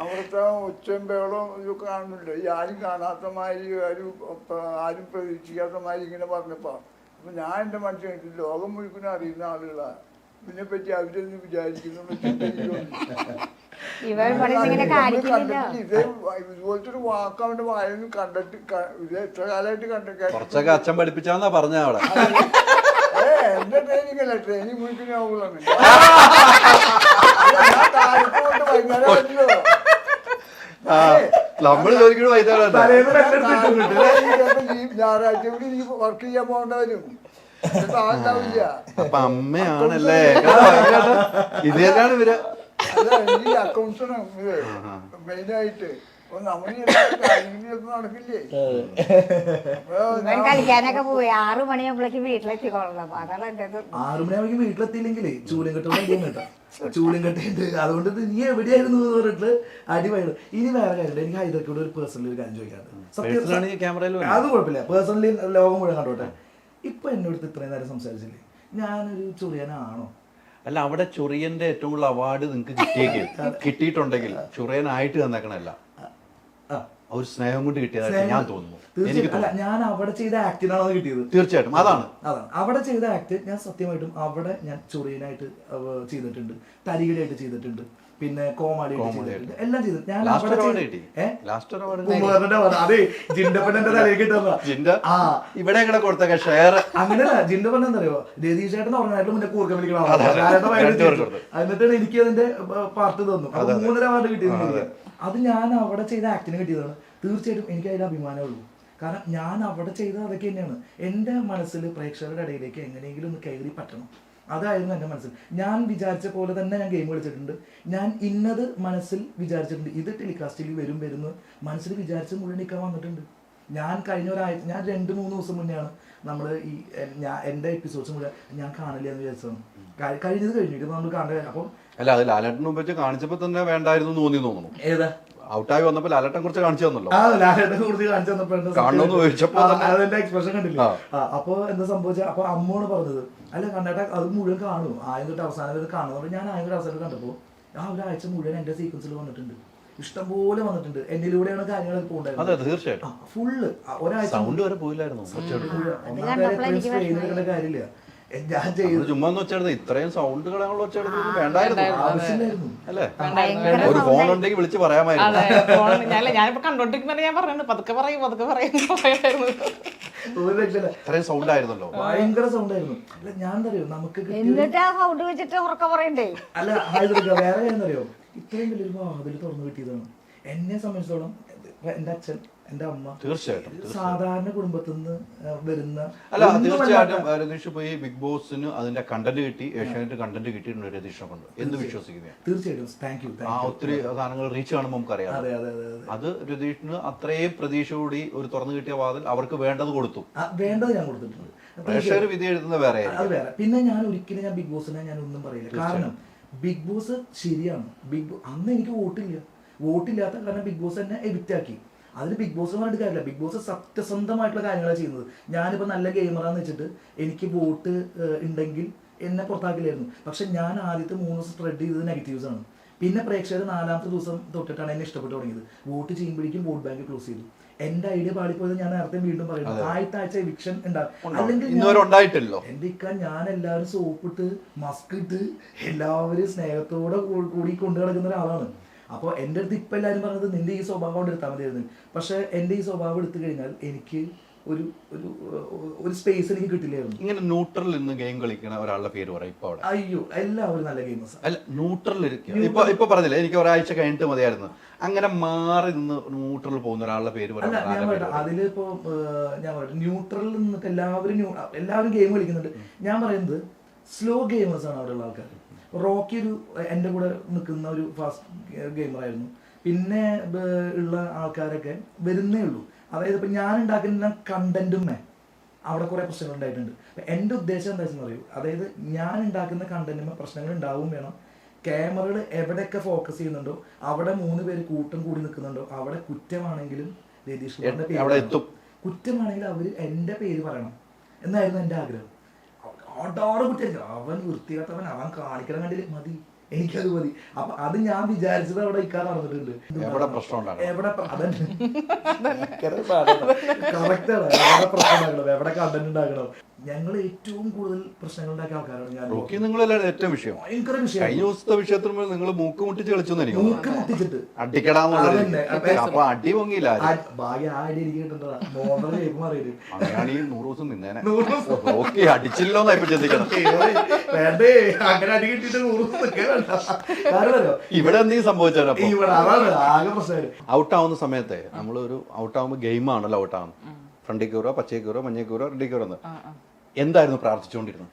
അവിടുത്തെ ഒച്ചയും ബഹളവും ഇതൊക്കെ കാണുന്നില്ല. ഈ ആരും കാണാത്ത മാതിരി ആരും പ്രതീക്ഷിക്കാത്ത മാതിരി ഇങ്ങനെ പറഞ്ഞപ്പോ അപ്പൊ ഞാൻ എന്റെ മനസ്സിലാക്കി ലോകം മുഴുവനും അറിയുന്ന ആളുകളാണ്. ഇതിനെ പറ്റി അവരെന്ന് വിചാരിക്കുന്നു. ഇതുപോലത്തെ ഒരു വാക്ക് അവന്റെ വായൊന്നും കണ്ടിട്ട് ഇത് എത്ര കാലമായിട്ട് കണ്ടിട്ട്
കുറച്ചൊക്കെ അച്ഛൻ പഠിപ്പിച്ചാന്നാ പറഞ്ഞ അവിടെ.
എന്റെ ട്രെയിനിങ് അല്ല, ട്രെയിനിങ് മുഴുവനും ആവുള്ളാണ്.
നമ്മള് ചോദിക്കണ വൈകുന്നേരം
ഞായറാഴ്ച കൂടി എനിക്ക് വർക്ക് ചെയ്യാൻ പോകേണ്ട വരും.
അപ്പൊ അമ്മയാണല്ലേ. ഇത് തന്നെയാണ് ഇവര്.
അല്ല, എനിക്ക് അക്കൗണ്ട്സാണ് മെയിനായിട്ട്.
കളിക്കാനൊക്കെ പോയി 6 മണിയാകുമ്പോഴേക്ക് വീട്ടിലെത്തിക്കൊള്ളണം. അതാണ് എന്റെ
6 മണിയാകുമ്പോൾ വീട്ടിലെത്തിയില്ലെങ്കിലേ ചൂലും കെട്ടുണ്ട്. അതുകൊണ്ട് നീ എവിടെയായിരുന്നു എന്ന് പറഞ്ഞിട്ട് അടിപൊളി. ഇനി വേറെ കാര്യം, എനിക്ക് ഹൈദർക്കോട് ഒരു പേഴ്സണലി ഒരു കാര്യം ചോദിക്കാറുണ്ട്. അത് കുഴപ്പമില്ല, പേഴ്സണലി ലോകം മുഴുവൻ കണ്ടോട്ടെ. ഇപ്പൊ എന്നോട് ഇത്രയും നേരം സംസാരിച്ചില്ലേ, ഞാനൊരു ചൊറിയനാണോ?
അല്ല, അവിടെ ചൊറിയന്റെ ഏറ്റവും കൂടുതൽ അവാർഡ് നിങ്ങൾക്ക് കിട്ടിയിട്ടുണ്ടെങ്കിൽ ചൊറിയനായിട്ട് തന്നേക്കണല്ല, ഒരു സ്നേഹം കൊണ്ട് കിട്ടിയതായിട്ട് ഞാൻ തോന്നുന്നു.
ഞാൻ അവിടെ ചെയ്ത ആക്ടിനാണോ കിട്ടിയത്?
തീർച്ചയായിട്ടും അതാണ്
അവിടെ ചെയ്ത ആക്ട്. ഞാൻ സത്യമായിട്ടും അവിടെ ഞാൻ ചൊറിയനായിട്ട് ചെയ്തിട്ടുണ്ട്, തരികിടായിട്ട് ചെയ്തിട്ടുണ്ട്, പിന്നെ കോമാളിയായിട്ട് ചെയ്തിട്ടുണ്ട്, എല്ലാം ചെയ്തിട്ടുണ്ട്. ഞാൻ അതെ ജിൻഡപ്പന്റെ തലയിൽ കിട്ടുന്ന
ഇവിടെ കൊടുത്ത ഷെയർ
അങ്ങനെയല്ല. ജിൻഡപ്പൻ എന്താ അറിയോ, രതീഷ് ചേട്ടൻ പറഞ്ഞായിട്ട് മുന്നേ കൂർക്കം വിളിക്കണം. എന്നിട്ടാണ് എനിക്ക് അതിന്റെ പാർട്ട് തന്നു. 3.5 അവാർഡ് കിട്ടിയത്. അത് ഞാൻ അവിടെ ചെയ്ത ആക്ടിന് കിട്ടിയതാണ്. തീർച്ചയായിട്ടും എനിക്ക് അതിൽ അഭിമാനമേ ഉള്ളൂ. കാരണം ഞാൻ അവിടെ ചെയ്തത് അതൊക്കെ തന്നെയാണ്. എൻ്റെ മനസ്സിൽ പ്രേക്ഷകരുടെ ഇടയിലേക്ക് എങ്ങനെയെങ്കിലും ഒന്ന് കയറി പറ്റണം. അതായിരുന്നു എൻ്റെ മനസ്സിൽ. ഞാൻ വിചാരിച്ച പോലെ തന്നെ ഞാൻ ഗെയിം കളിച്ചിട്ടുണ്ട്. ഞാൻ ഇന്നത് മനസ്സിൽ വിചാരിച്ചിട്ടുണ്ട്, ഇത് ടെലികാസ്റ്റിൽ വരുന്നു മനസ്സിൽ വിചാരിച്ച മുഴുവൻ നിൽക്കാൻ വന്നിട്ടുണ്ട്. ഞാൻ കഴിഞ്ഞ ഒരാഴ്ച, ഞാൻ 2-3 ദിവസം മുന്നെയാണ് നമ്മൾ ഈ എൻ്റെ എപ്പിസോഡ്സ് മുഴുവൻ ഞാൻ കാണില്ല എന്ന് വിചാരിച്ചതാണ്. കഴിഞ്ഞത് കഴിഞ്ഞിട്ട് നമ്മൾ കാണുക. അപ്പം
അല്ല, അത് ലാലേട്ടന് മുമ്പ് വെച്ച് കാണിച്ചപ്പോൾ തന്നെ വേണ്ടായിരുന്നു തോന്നുന്നു.
ഏതാ
ഔട്ടായി വന്നപ്പോൾ ലാലേട്ടനെ കുറിച്ച് കാണിച്ചു തന്നല്ലോ.
ആ ലാലേട്ടനെ കുറിച്ച് കാണിച്ചു തന്നപ്പോൾ അതെന്റെ എക്സ്പ്രഷൻ കണ്ടില്ല. അപ്പൊ എന്താ സംഭവിച്ചാൽ അപ്പൊ അമ്മോണ് പറഞ്ഞത്, അല്ല കണ്ടേട്ട അത് മുഴുവൻ കാണും, ആദ്യം തൊട്ട് അവസാനം വരെ കാണുന്നത്. ഞാൻ ആദ്യം തൊട്ട് അവസാനം കണ്ടപ്പോൾ ആ ഒരാഴ്ച മുഴുവൻ എന്റെ സീക്വൻസിൽ വന്നിട്ടുണ്ട്, ഇഷ്ടംപോലെ വന്നിട്ടുണ്ട്. എന്നിലൂടെയാണ് കാര്യങ്ങളൊക്കെ പോകേണ്ടത്.
തീർച്ചയായിട്ടും
ഫുള്ള് ഒരാഴ്ച
സൗണ്ട് വരെ പോയില്ലായിരുന്നു.
കാര്യമില്ല. ഞാൻ ചെയ്തു
ചുമ്മാ വെച്ചെടുത്ത് ഇത്രയും സൗണ്ട് കളയാനുള്ള വെച്ചെടുത്ത് വേണ്ടായിരുന്നു,
ആവശ്യമില്ലായിരുന്നു
അല്ലേ? ഒരു ഫോൺ ഉണ്ടെങ്കിൽ വിളിച്ച് പറയാമായിരുന്നു.
ഞാനിപ്പോ കണ്ടോണ്ടിരിക്കുന്ന ഞാൻ പറഞ്ഞു പതുക്കെ പറയും
ഒരു രക്ഷയില്ല.
ഇത്രയും സൗണ്ട് ആയിരുന്നല്ലോ,
ഭയങ്കര സൗണ്ട് ആയിരുന്നു. അല്ല ഞാൻ അറിയോ നമുക്ക്
എന്നിട്ട് ആ സൗണ്ട് വെച്ചിട്ട് ഉറക്കം പറയണ്ടേ?
അല്ല വേറെ കാര്യം അറിയോ, ഇത്രയും വലിയൊരു വാതിൽ തുറന്നു കിട്ടിയതാണ്. എന്നെ സംബന്ധിച്ചോളം എന്റെ അച്ഛൻ, എന്റെ അമ്മ,
തീർച്ചയായിട്ടും
സാധാരണ കുടുംബത്തിൽ നിന്ന് വരുന്ന
അല്ല തീർച്ചയായിട്ടും രതീഷ് പോയി ബിഗ് ബോസിന് അതിന്റെ കണ്ടന്റ് കിട്ടി, ഏഷ്യാനെറ്റ് കണ്ടന്റ് കിട്ടിയിട്ടുണ്ട് രതീഷിനെ കൊണ്ട് എന്ന് വിശ്വസിക്കുന്നത്.
തീർച്ചയായിട്ടും താങ്ക് യു.
ആ ഒത്തിരി സാധനങ്ങൾ റീച്ച് കാണുമ്പോൾ നമുക്കറിയാം. അത് രതീഷിന് അത്രയും പ്രതീക്ഷയോടി ഒരു തുറന്നു കിട്ടിയ വാതിൽ അവർക്ക് വേണ്ടത് കൊടുത്തു.
വേണ്ടത് ഞാൻ കൊടുത്തിട്ടുണ്ട്.
പ്രേക്ഷകർ വിധി എഴുതുന്ന വേറെ.
അത് വേറെ. പിന്നെ ഞാൻ ഒരിക്കലും ഞാൻ ബിഗ് ബോസിനെ ഞാൻ ഒന്നും പറയില്ല. കാരണം ബിഗ് ബോസ് ശരിയാണ്. അന്ന് എനിക്ക് വോട്ടില്ലാത്ത കാരണം ബിഗ് ബോസ് എന്നെ എവിക്റ്റ് ആക്കി. അതിന് ബിഗ് ബോസ് പറഞ്ഞിട്ട് കാര്യമില്ല. ബിഗ് ബോസ് സത്യസന്ധമായിട്ടുള്ള കാര്യങ്ങളാണ് ചെയ്യുന്നത്. ഞാനിപ്പോൾ നല്ല ഗെയിമറാന്ന് വെച്ചിട്ട് എനിക്ക് വോട്ട് ഉണ്ടെങ്കിൽ എന്നെ പുറത്താക്കില്ലായിരുന്നു. പക്ഷെ ഞാൻ ആദ്യത്തെ 3 ദിവസം സ്പ്രെഡ് ചെയ്തത് നെഗറ്റീവ്സ് ആണ്. പിന്നെ പ്രേക്ഷകർ 4ാമത്തെ ദിവസം തൊട്ടിട്ടാണ് എന്നെ ഇഷ്ടപ്പെട്ടു തുടങ്ങിയത്. വോട്ട് ചെയ്യുമ്പോഴേക്കും വോട്ട് ബാങ്ക് ക്ലോസ് ചെയ്തു. എന്റെ ഐഡിയ പാടിപ്പോയത് ഞാൻ നേരത്തെ വീണ്ടും പറയുന്നത്. ആഴ്ച എവിക്ഷൻ ഉണ്ടാകും. അല്ലെങ്കിൽ എന്റെ ഞാൻ എല്ലാവരും സോപ്പിട്ട് മസ്ക് ഇട്ട് എല്ലാവരും സ്നേഹത്തോടെ കൂടി കൊണ്ടു കിടക്കുന്ന ഒരാളാണ്. അപ്പോൾ എൻ്റെ അടുത്ത് ഇപ്പം എല്ലാവരും പറഞ്ഞത് നിന്റെ ഈ സ്വഭാവം കൊണ്ട് എടുത്താൽ മതിയായിരുന്നു. പക്ഷെ എൻ്റെ ഈ സ്വഭാവം എടുത്തു കഴിഞ്ഞാൽ എനിക്ക് ഒരു സ്പേസ് എനിക്ക് കിട്ടില്ലായിരുന്നു.
ഇങ്ങനെ ന്യൂട്രൽ നിന്ന് ഗെയിം കളിക്കുന്ന ഒരാളുടെ പേര് പറയാം ഇപ്പൊ അവിടെ.
അയ്യോ എല്ലാവരും നല്ല ഗെയിമേഴ്സ്.
അല്ല ന്യൂട്രൽ ഇപ്പൊ പറഞ്ഞില്ലേ, എനിക്ക് ഒരാഴ്ച കഴിഞ്ഞിട്ട് മതിയായിരുന്നു. അങ്ങനെ മാറി നിന്ന് ന്യൂട്രൽ പോകുന്ന ഒരാളുടെ പേര് പറയാം.
ഞാൻ പറയട്ടെ, അതിലിപ്പോ ഞാൻ പറയട്ടെ, ന്യൂട്രലിൽ നിന്നിട്ട് എല്ലാവരും ഗെയിം കളിക്കുന്നുണ്ട്. ഞാൻ പറയുന്നത് സ്ലോ ഗെയിമേഴ്സ് ആണ് അവിടെയുള്ള ആൾക്കാർ. റോക്കി എൻ്റെ കൂടെ നിൽക്കുന്ന ഒരു ഫാസ്റ്റ് ഗെയിമറായിരുന്നു. പിന്നെ ഉള്ള ആൾക്കാരൊക്കെ വരുന്നേ ഉള്ളൂ. അതായത് ഇപ്പം ഞാൻ ഉണ്ടാക്കുന്ന കണ്ടന്റുമേ അവിടെ കുറേ പ്രശ്നങ്ങൾ ഉണ്ടായിട്ടുണ്ട്. എൻ്റെ ഉദ്ദേശം എന്താ വെച്ചാൽ പറയൂ, അതായത് ഞാൻ ഉണ്ടാക്കുന്ന കണ്ടന്റുമേ പ്രശ്നങ്ങൾ ഉണ്ടാവും വേണം. ക്യാമറകൾ എവിടെയൊക്കെ ഫോക്കസ് ചെയ്യുന്നുണ്ടോ അവിടെ 3 പേര് കൂട്ടം കൂടി നിൽക്കുന്നുണ്ടോ അവിടെ കുറ്റമാണെങ്കിലും രതീഷ് കുമാറിന്റെ പേര്, കുറ്റമാണെങ്കിലും അവർ എൻ്റെ പേര് പറയണം എന്നായിരുന്നു എൻ്റെ ആഗ്രഹം. ഓട്ടോടെ കുറ്റം, അവൻ വൃത്തികെട്ടവൻ, അവൻ കാണിക്കണം കണ്ടില്ല, മതി, എനിക്കത് മതി. അപ്പൊ അത് ഞാൻ വിചാരിച്ചത് അവിടെ ഇക്കാൻ നടന്നിട്ടുണ്ട്.
എവിടെ പ്രശ്നം
ഉണ്ടാക്കണം, എവിടെ കണ്ടന്റ് ഉണ്ടാക്കണം. ഞങ്ങൾ ഏറ്റവും കൂടുതൽ പ്രശ്നങ്ങൾ ഉണ്ടാക്കിയ ആൾക്കാരാണ്. ഞാൻ
ഏറ്റവും വിഷയം ഭയങ്കര വിഷയം. കഴിഞ്ഞ ദിവസത്തെ വിഷയത്തിൽ നിങ്ങൾ മൂക്ക് മുട്ടിച്ച് കളിച്ചു
മൂക്ക് മുട്ടിച്ചിട്ട്
അടിക്കടാന്ന് അടി പൊങ്ങിയില്ല.
ഭാഗ്യ ആ അടി എനിക്ക് കിട്ടേണ്ടതാ. മോഹൻ കേൾക്കുമ്പോൾ അറിയില്ല,
അങ്ങനെയാണ് ഈ 100 ദിവസം നിന്നേനെ. ഓക്കെ അടിച്ചില്ലോന്നാ ഇപ്പൊ ചിന്തിക്കണം.
വേണ്ടേ അങ്ങനെ അടി കിട്ടിയിട്ട് 100 ദിവസം
ഇവിടെ എന്തെങ്കിലും സംഭവിച്ചാലോ
ആകെ പ്രശ്നം.
ഔട്ടാവുന്ന സമയത്തെ നമ്മളൊരു ഔട്ടാവുമ്പോ ഗെയിമാണല്ലോ ഔട്ടാവുന്നത്. ഫ്രണ്ടിൽ കയറോ, പച്ചയിൽ കയറോ, മഞ്ഞയിൽ കയറോ, റെഡിൽ കയറോ. എന്തായിരുന്നു പ്രാർത്ഥിച്ചുകൊണ്ടിരുന്നത്?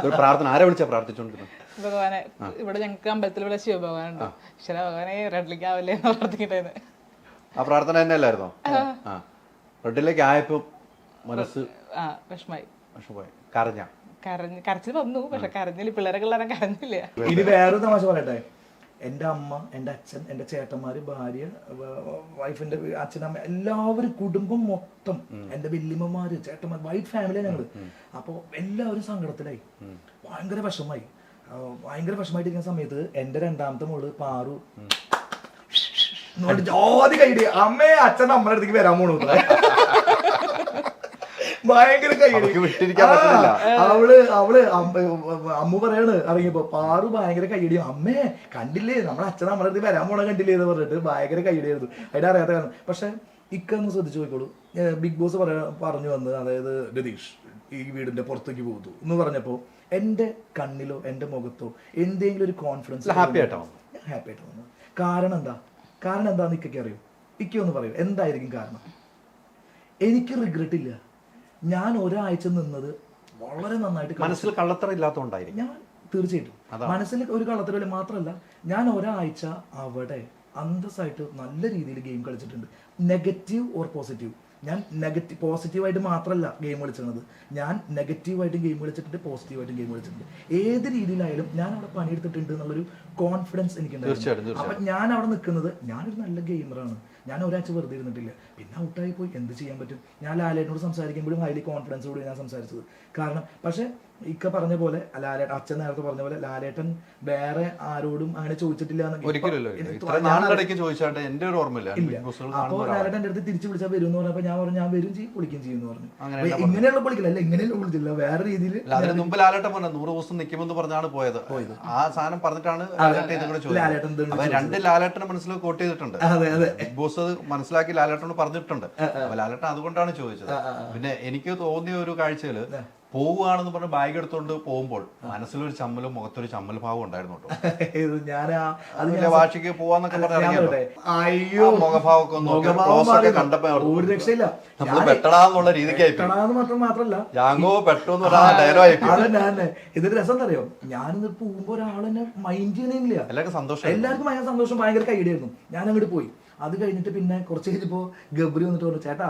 ഒരു പ്രാർത്ഥന ആരെ വിളിച്ചാ പ്രാർത്ഥിച്ചോണ്ടിരുന്നത്?
ഭഗവാനെ, ഇവിടെ ഞങ്ങൾക്ക് അമ്പലത്തിൽ ഇവിടെ ശിവഭഗവാനുണ്ട്, ഈശ്വര ഭഗവാനെ റെഡിലേക്ക് ആവല്ലേ എന്ന് പ്രാർത്ഥിക്കട്ടെ.
ആ പ്രാർത്ഥന തന്നെ അല്ലായിരുന്നോ? ആ റെഡിലേക്ക് ആയപ്പോ മനസ്സ്
വിഷമായി കരച്ചിൽ വന്നു. പക്ഷെ കരഞ്ഞില്ല, പിള്ളേരൊക്കെ ഉള്ള കരഞ്ഞില്ല.
ഇനി വേറൊരു തമാശ പറയട്ടെ. എൻ്റെ അമ്മ, എൻ്റെ അച്ഛൻ, എൻ്റെ ചേട്ടന്മാര്, ഭാര്യ, വൈഫിൻ്റെ അച്ഛനമ്മ, എല്ലാവരും കുടുംബം മൊത്തം, എൻ്റെ വല്യമ്മമാര്, ചേട്ടന്മാർ, വൈറ്റ് ഫാമിലിയാണ് ഞങ്ങള്. അപ്പോൾ എല്ലാവരും സങ്കടത്തിലായി, ഭയങ്കര വിഷമായിട്ടിരിക്കുന്ന സമയത്ത് എൻ്റെ 2ാമത്തെ മോള് പാറു ജോതി കൈഡി, അമ്മേ അച്ഛൻ നമ്മുടെ അടുത്തേക്ക് വരാൻ പോണു. ഭയങ്കര കൈയടി. അവള് അമ്മ പറയാണ് ഇറങ്ങിയപ്പോ, പാറു ഭയങ്കര കൈയടി, അമ്മേ കണ്ടില്ലേ നമ്മുടെ അച്ഛൻ നമ്മുടെ അടുത്ത് വരാൻ പോണ കണ്ടില്ലേ എന്ന് പറഞ്ഞിട്ട് ഭയങ്കര കൈയടിയായിരുന്നു. അതിന്റെ അറിയാത്ത കാരണം. പക്ഷെ ഇക്കൊന്ന് ശ്രദ്ധിച്ചു നോക്കിക്കോളൂ, ബിഗ് ബോസ് പറഞ്ഞു വന്ന്, അതായത് രതീഷ് ഈ വീടിന്റെ പുറത്തേക്ക് പോകുന്നു എന്ന് പറഞ്ഞപ്പോ എൻ്റെ കണ്ണിലോ എൻ്റെ മുഖത്തോ എന്തെങ്കിലും ഒരു കോൺഫിഡൻസ്,
ഹാപ്പി ആയിട്ട്
വന്നു. കാരണം എന്താന്ന് ഇക്കൊക്കെ അറിയൂ? ഇക്കൊന്ന് പറയൂ എന്തായിരിക്കും കാരണം? എനിക്ക് റിഗ്രറ്റ് ഇല്ല. ഞാൻ ഒരാഴ്ച നിന്നത് വളരെ നന്നായിട്ട്
മനസ്സിൽ കള്ളത്തറ ഇല്ലാത്തതുകൊണ്ടായിരിക്കും.
ഞാൻ തീർച്ചയായിട്ടും മനസ്സിൽ ഒരു കള്ളത്തരവില്ല. മാത്രമല്ല ഞാൻ ഒരാഴ്ച അവിടെ അന്തസ്സായിട്ട് നല്ല രീതിയിൽ ഗെയിം കളിച്ചിട്ടുണ്ട്. Negative or positive. ഞാൻ പോസിറ്റീവായിട്ട് മാത്രമല്ല ഗെയിം കളിച്ചിരുന്നത്, ഞാൻ നെഗറ്റീവായിട്ടും ഗെയിം കളിച്ചിട്ടുണ്ട്, പോസിറ്റീവായിട്ടും ഗെയിം കളിച്ചിട്ടുണ്ട്. ഏത് രീതിയിലായാലും ഞാൻ അവിടെ പണിയെടുത്തിട്ടുണ്ട് എന്നുള്ളൊരു കോൺഫിഡൻസ് എനിക്കുണ്ടായിരുന്നു. അപ്പം ഞാൻ അവിടെ നിൽക്കുന്നത് ഞാനൊരു നല്ല ഗെയിമറാണ്, ഞാൻ ഒരാഴ്ച വെറുതെ ഇരുന്നിട്ടില്ല. പിന്നെ ഔട്ടായി പോയി എന്ത് ചെയ്യാൻ പറ്റും. ഞാൻ ലാലേട്ടനോട് സംസാരിക്കുമ്പോഴും ഹൈലി കോൺഫിഡൻസോട് ഞാൻ സംസാരിച്ചത്. കാരണം പക്ഷേ ഇക്ക പറഞ്ഞ പോലെ ലാലേട്ടൻ, അച്ഛൻ നേരത്തെ പറഞ്ഞ പോലെ ലാലേട്ടൻ വേറെ ആരോടും അങ്ങനെ ചോദിച്ചിട്ടില്ല. അപ്പൊ ലാലേട്ടൻ എൻ്റെ അടുത്ത് തിരിച്ചു വിളിച്ചാൽ വരും എന്ന് പറഞ്ഞപ്പോ ഞാൻ പറഞ്ഞു ഞാൻ വരും ചെയ്യും പൊളിക്കും ചെയ്യും എന്ന് പറഞ്ഞു. ഇങ്ങനെയുള്ള പൊളിക്കില്ല, ഇങ്ങനെയുള്ള പൊളിച്ചില്ല, വേറെ രീതിയിൽ.
അതിന് മുമ്പ് ലാലേട്ടൻ പറഞ്ഞു 100 ദിവസം നിൽക്കുമെന്ന് പറഞ്ഞാണ് പോയത്. ആ സാധനം പറഞ്ഞിട്ടാണ് ലാലേട്ടൻ 2 ലാലേട്ടനെ മനസ്സിൽ കോട്ട് ചെയ്തിട്ടുണ്ട്. ബിഗ് ബോസ് അത് മനസ്സിലാക്കി ലാലേട്ടനോട് പറഞ്ഞിട്ടുണ്ട്. അപ്പൊ ലാലേട്ടൻ അതുകൊണ്ടാണ് ചോദിച്ചത്. പിന്നെ എനിക്ക് തോന്നിയ ഒരു കാഴ്ചയില് പോവുകയാണെന്ന് പറഞ്ഞ് ബാഗ് എടുത്തോണ്ട് പോകുമ്പോൾ മനസ്സിലൊരു ചമ്മലും മുഖത്തൊരു ചമ്മൽ ഭാവം ഉണ്ടായിരുന്നു കേട്ടോ. വാശിക്ക് പോവാന്നൊക്കെ പറഞ്ഞ
അയ്യോ
മുഖഭാവമൊക്കെ കണ്ടപ്പോ
ഒരു രക്ഷയില്ല,
നമ്മള് പെട്ടടാന്നുള്ള രീതിക്കായി
മാത്രല്ല
ജാങ്കോ പെട്ടോന്ന് പറഞ്ഞ ഡയലോഗ്.
ഇതിന്റെ രസം എന്താ അറിയോ, ഞാനിത് പോകുമ്പോ ഒരാളെന്നെ മൈൻഡ് ചെയ്യുന്നില്ല.
എല്ലാവർക്കും സന്തോഷം,
എല്ലാവർക്കും ഭയങ്കര സന്തോഷം, ഭയങ്കര കൈഡിയായിരുന്നു. ഞാൻ അങ്ങോട്ട് പോയി. അത് കഴിഞ്ഞിട്ട് പിന്നെ കുറച്ച് കഴിഞ്ഞപ്പോ ഗബ്രി വന്നിട്ട് പറഞ്ഞു ചേട്ടാ